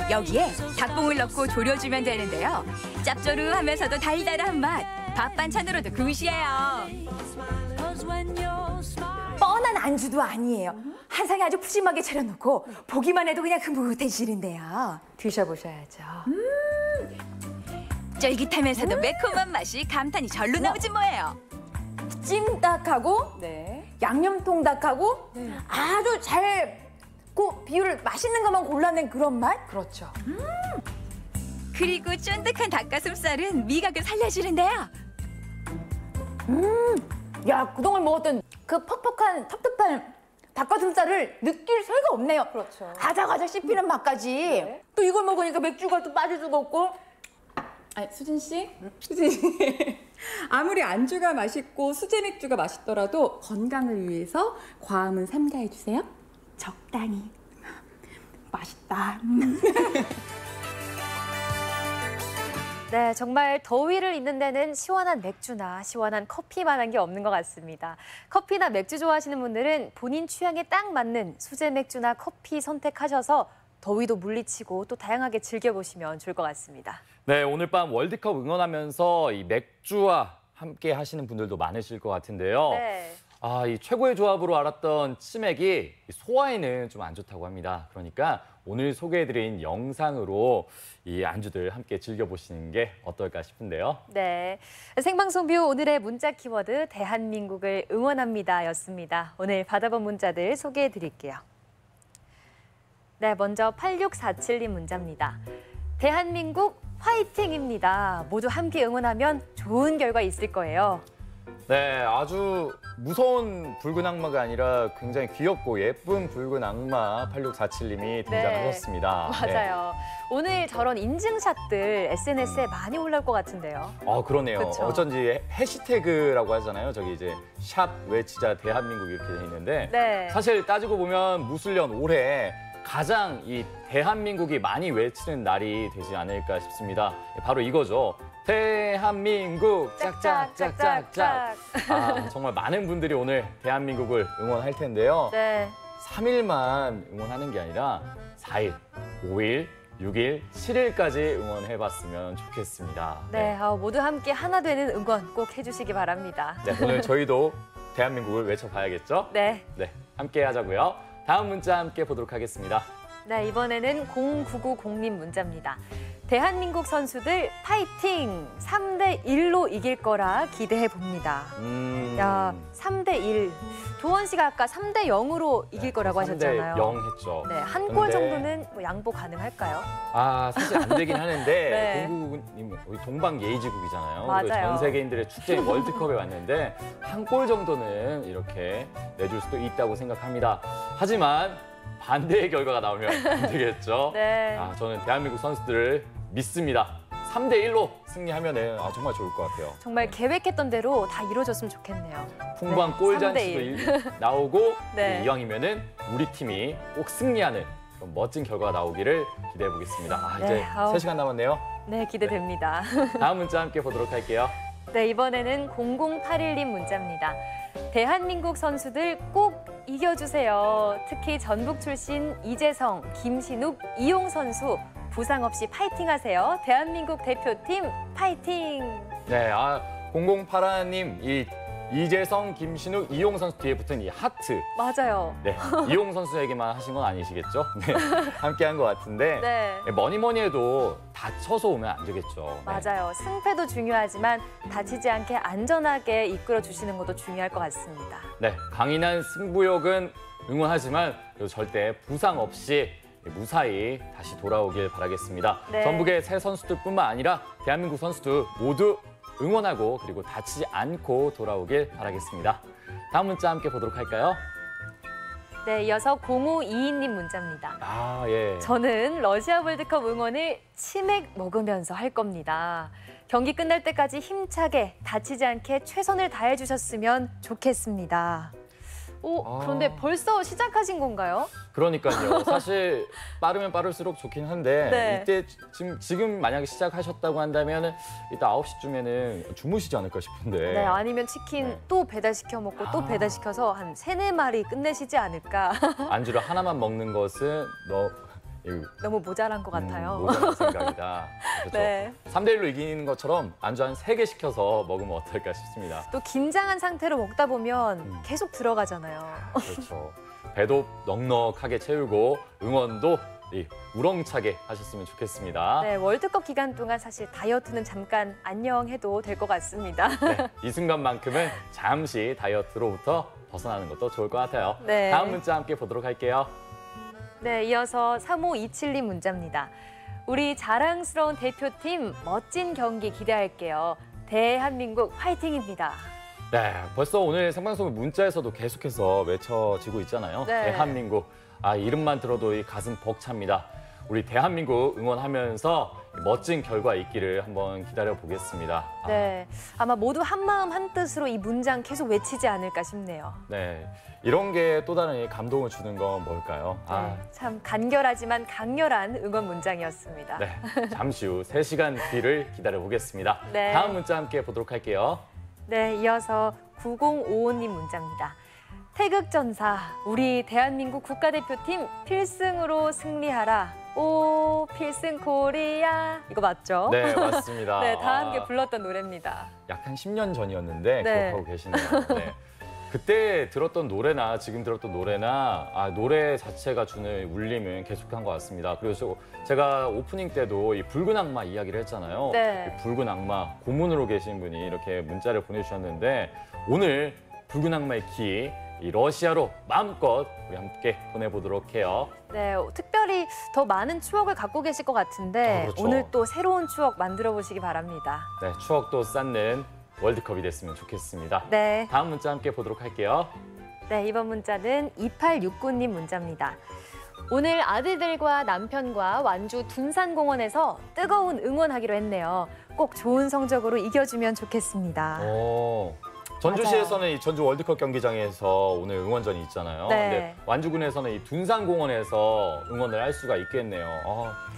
여기에 닭봉을 넣고 졸여주면 되는데요. 짭조름하면서도 달달한 맛, 밥 반찬으로도 굿이에요. 뻔한 안주도 아니에요. 한 상에 아주 푸짐하게 차려놓고 보기만 해도 그냥 흐뭇해지는데요. 드셔보셔야죠. 쫄깃하면서도 매콤한 맛이 감탄이 절로 나오지 뭐예요. 찜닭하고 네. 양념통닭하고 아주 잘 비율을 맛있는 것만 골라낸 그런 맛? 그렇죠. 그리고 쫀득한 닭가슴살은 미각을 살려주는데요. 야, 그동안 먹었던 그 퍽퍽한 텁텁한 닭가슴살을 느낄 새가 없네요. 그렇죠. 아작아작 씹히는 맛까지. 또 이걸 먹으니까 맥주가 또 빠질 수가 없고. 아니, 수진 씨? 수진 씨. 아무리 안주가 맛있고 수제 맥주가 맛있더라도 건강을 위해서 과음은 삼가해 주세요. 적당히. 맛있다. 네, 정말 더위를 잊는 데는 시원한 맥주나 시원한 커피만한 게 없는 것 같습니다. 커피나 맥주 좋아하시는 분들은 본인 취향에 딱 맞는 수제 맥주나 커피 선택하셔서 더위도 물리치고 또 다양하게 즐겨보시면 좋을 것 같습니다. 네, 오늘 밤 월드컵 응원하면서 이 맥주와 함께 하시는 분들도 많으실 것 같은데요. 네. 이 최고의 조합으로 알았던 치맥이 소화에는 좀 안 좋다고 합니다. 그러니까 오늘 소개해드린 영상으로 이 안주들 함께 즐겨보시는 게 어떨까 싶은데요. 네, 생방송 뷰 오늘의 문자 키워드 대한민국을 응원합니다 였습니다. 오늘 받아본 문자들 소개해드릴게요. 네, 먼저 8647님 문자입니다. 대한민국 화이팅입니다. 모두 함께 응원하면 좋은 결과 있을 거예요. 네, 아주 무서운 붉은 악마가 아니라 굉장히 귀엽고 예쁜 붉은 악마 8647님이 등장하셨습니다. 맞아요. 오늘 저런 인증샷들 SNS에 많이 올라올 것 같은데요. 그러네요. 그쵸? 어쩐지 해시태그라고 하잖아요. 저기 이제 샵 외치자 대한민국 이렇게 돼 있는데 네. 사실 따지고 보면 무술년 올해 가장 이 대한민국이 많이 외치는 날이 되지 않을까 싶습니다. 바로 이거죠. 대한민국 짝짝짝짝짝. 정말 많은 분들이 오늘 대한민국을 응원할 텐데요. 네. 3일만 응원하는 게 아니라 4일, 5일, 6일, 7일까지 응원해봤으면 좋겠습니다. 네, 모두 함께 하나 되는 응원 꼭 해주시기 바랍니다. 네, 오늘 저희도 대한민국을 외쳐봐야겠죠? 네. 네, 함께 하자고요. 다음 문자 함께 보도록 하겠습니다. 네, 이번에는 0990님 문자입니다. 대한민국 선수들 파이팅! 3대1로 이길 거라 기대해 봅니다. 야, 3대1. 도원 씨가 아까 3대0으로 이길 거라고 하셨잖아요. 3대0 했죠. 네, 한 골 정도는 뭐 양보 가능할까요? 사실 안 되긴 하는데 네. 0990님 우리 동방 예의지국이잖아요. 맞아요. 전 세계인들의 축제 월드컵에 왔는데 한 골 정도는 이렇게 내줄 수도 있다고 생각합니다. 하지만 반대의 결과가 나오면 안 되겠죠. 네. 저는 대한민국 선수들을 믿습니다. 3대1로 승리하면 정말 좋을 것 같아요. 정말 계획했던 대로 다 이루어졌으면 좋겠네요. 풍부한 네, 골잔치도 나오고 네. 이왕이면은 우리 팀이 꼭 승리하는 그런 멋진 결과가 나오기를 기대해 보겠습니다. 네, 이제 아우. 3시간 남았네요. 네, 기대됩니다. 다음 문자 함께 보도록 할게요. 네, 이번에는 0081님 문자입니다. 대한민국 선수들 꼭 이겨주세요. 특히 전북 출신 이재성, 김신욱, 이용 선수 부상 없이 파이팅하세요. 대한민국 대표팀 파이팅! 네, 0081님 이재성, 김신욱, 이용 선수 뒤에 붙은 이 하트. 맞아요. 네, 이용 선수에게만 하신 건 아니시겠죠? 네, 함께한 것 같은데 네. 뭐니 해도 다쳐서 오면 안 되겠죠. 네. 맞아요. 승패도 중요하지만 다치지 않게 안전하게 이끌어 주시는 것도 중요할 것 같습니다. 네, 강인한 승부욕은 응원하지만 절대 부상 없이 무사히 다시 돌아오길 바라겠습니다. 네. 전북의 새 선수들뿐만 아니라 대한민국 선수들 모두 응원하고 그리고 다치지 않고 돌아오길 바라겠습니다. 다음 문자 함께 보도록 할까요? 네, 이어서 0522님 문자입니다. 예. 저는 러시아 월드컵 응원을 치맥 먹으면서 할 겁니다. 경기 끝날 때까지 힘차게 다치지 않게 최선을 다해 주셨으면 좋겠습니다. 그런데 벌써 시작하신 건가요? 그러니까요. 사실 빠르면 빠를수록 좋긴 한데 네. 이때 지금 만약에 시작하셨다고 한다면 이따 9시쯤에는 주무시지 않을까 싶은데. 네, 아니면 치킨 또 배달시켜 먹고 또 배달시켜서 한 3-4마리 끝내시지 않을까. 안주를 하나만 먹는 것은 너무 모자란 것 같아요. 모자란 생각이다. 그렇죠. 네. 3대1로 이기는 것처럼 안주 한 3개 시켜서 먹으면 어떨까 싶습니다. 또 긴장한 상태로 먹다 보면 계속 들어가잖아요. 그렇죠. 배도 넉넉하게 채우고 응원도 우렁차게 하셨으면 좋겠습니다. 네, 월드컵 기간 동안 사실 다이어트는 잠깐 안녕해도 될 것 같습니다. 네, 이 순간만큼은 잠시 다이어트로부터 벗어나는 것도 좋을 것 같아요. 네. 다음 문자 함께 보도록 할게요. 네, 이어서 3527님 문자입니다. 우리 자랑스러운 대표팀 멋진 경기 기대할게요. 대한민국 화이팅입니다. 네, 벌써 오늘 생방송 문자에서도 계속해서 외쳐지고 있잖아요. 네. 대한민국. 이름만 들어도 이 가슴 벅찹니다. 우리 대한민국 응원하면서 멋진 결과 있기를 한번 기다려 보겠습니다. 네, 아마 모두 한마음 한뜻으로 이 문장 계속 외치지 않을까 싶네요. 네, 이런 게 또 다른 감동을 주는 건 뭘까요? 참 간결하지만 강렬한 응원 문장이었습니다. 네, 잠시 후 3시간 뒤를 기다려 보겠습니다. 네. 다음 문자 함께 보도록 할게요. 네, 이어서 9055님 문자입니다. 태극전사, 우리 대한민국 국가대표팀 필승으로 승리하라. 오, 필승 코리아. 이거 맞죠? 네, 맞습니다. 네, 다 함께 불렀던 노래입니다. 약 한 10년 전이었는데 네. 기억하고 계시네요. 네. 그때 들었던 노래나 지금 들었던 노래나 노래 자체가 주는 울림은 계속한 것 같습니다. 그리고 제가 오프닝 때도 이 붉은 악마 이야기를 했잖아요. 네. 이 붉은 악마 고문으로 계신 분이 이렇게 문자를 보내주셨는데 오늘 붉은 악마의 기 이 러시아로 마음껏 우리 함께 보내보도록 해요. 네, 특별히 더 많은 추억을 갖고 계실 것 같은데 그렇죠. 오늘 또 새로운 추억 만들어 보시기 바랍니다. 네, 추억도 쌓는 월드컵이 됐으면 좋겠습니다. 네. 다음 문자 함께 보도록 할게요. 네, 이번 문자는 2869님 문자입니다. 오늘 아들들과 남편과 완주 둔산공원에서 뜨거운 응원하기로 했네요. 꼭 좋은 성적으로 이겨주면 좋겠습니다. 전주시에서는 이 전주 월드컵 경기장에서 오늘 응원전이 있잖아요. 네. 근데 완주군에서는 이 둔산공원에서 응원을 할 수가 있겠네요.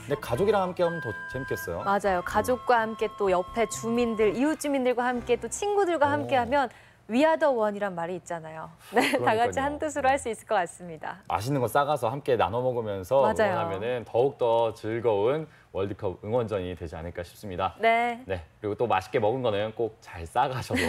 근데 가족이랑 함께 하면 더 재밌겠어요. 맞아요. 가족과 함께 또 옆에 주민들, 이웃 주민들과 함께 또 친구들과 함께 하면 위아더 원이란 말이 있잖아요. 네, 다 같이 그러니까요. 한 뜻으로 할 수 있을 것 같습니다. 맛있는 거 싸가서 함께 나눠 먹으면서 맞아요. 응원하면은 더욱더 즐거운 월드컵 응원전이 되지 않을까 싶습니다. 네. 네, 그리고 또 맛있게 먹은 거는 꼭 잘 싸가셔서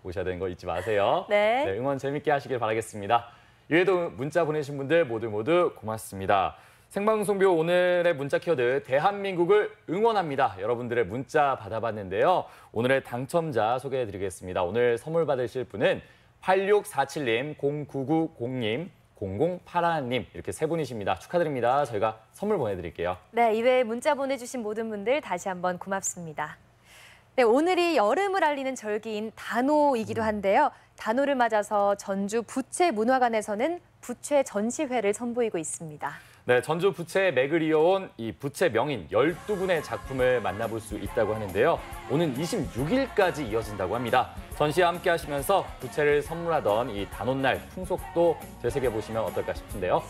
오셔야 되는 거 잊지 마세요. 네. 응원 재밌게 하시길 바라겠습니다. 이외에도 문자 보내신 분들 모두 고맙습니다. 생방송뷰 오늘의 문자 키워드 대한민국을 응원합니다. 여러분들의 문자 받아봤는데요. 오늘의 당첨자 소개해드리겠습니다. 오늘 선물 받으실 분은 8647님, 0990님, 0081님 이렇게 세 분이십니다. 축하드립니다. 저희가 선물 보내드릴게요. 네, 이외에 문자 보내주신 모든 분들 다시 한번 고맙습니다. 네, 오늘이 여름을 알리는 절기인 단오이기도 한데요. 단오를 맞아서 전주 부채문화관에서는 부채 전시회를 선보이고 있습니다. 네, 전주 부채의 맥을 이어온 이 부채 명인 12분의 작품을 만나볼 수 있다고 하는데요. 오는 26일까지 이어진다고 합니다. 전시와 함께 하시면서 부채를 선물하던 이 단오날 풍속도 되새겨보시면 어떨까 싶은데요.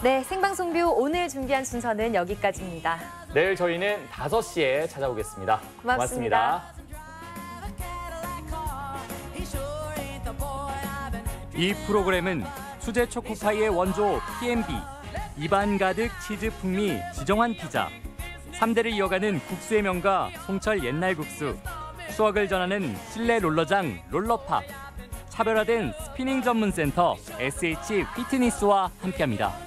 네, 생방송뷰 오늘 준비한 순서는 여기까지입니다. 내일 저희는 5시에 찾아오겠습니다. 고맙습니다. 이 프로그램은 수제 초코파이의 원조 P&B, 입안 가득 치즈 풍미 지정환 피자, 3대를 이어가는 국수의 명가 송철 옛날 국수, 추억을 전하는 실내 롤러장 롤러팝, 차별화된 스피닝 전문 센터 SH 피트니스와 함께합니다.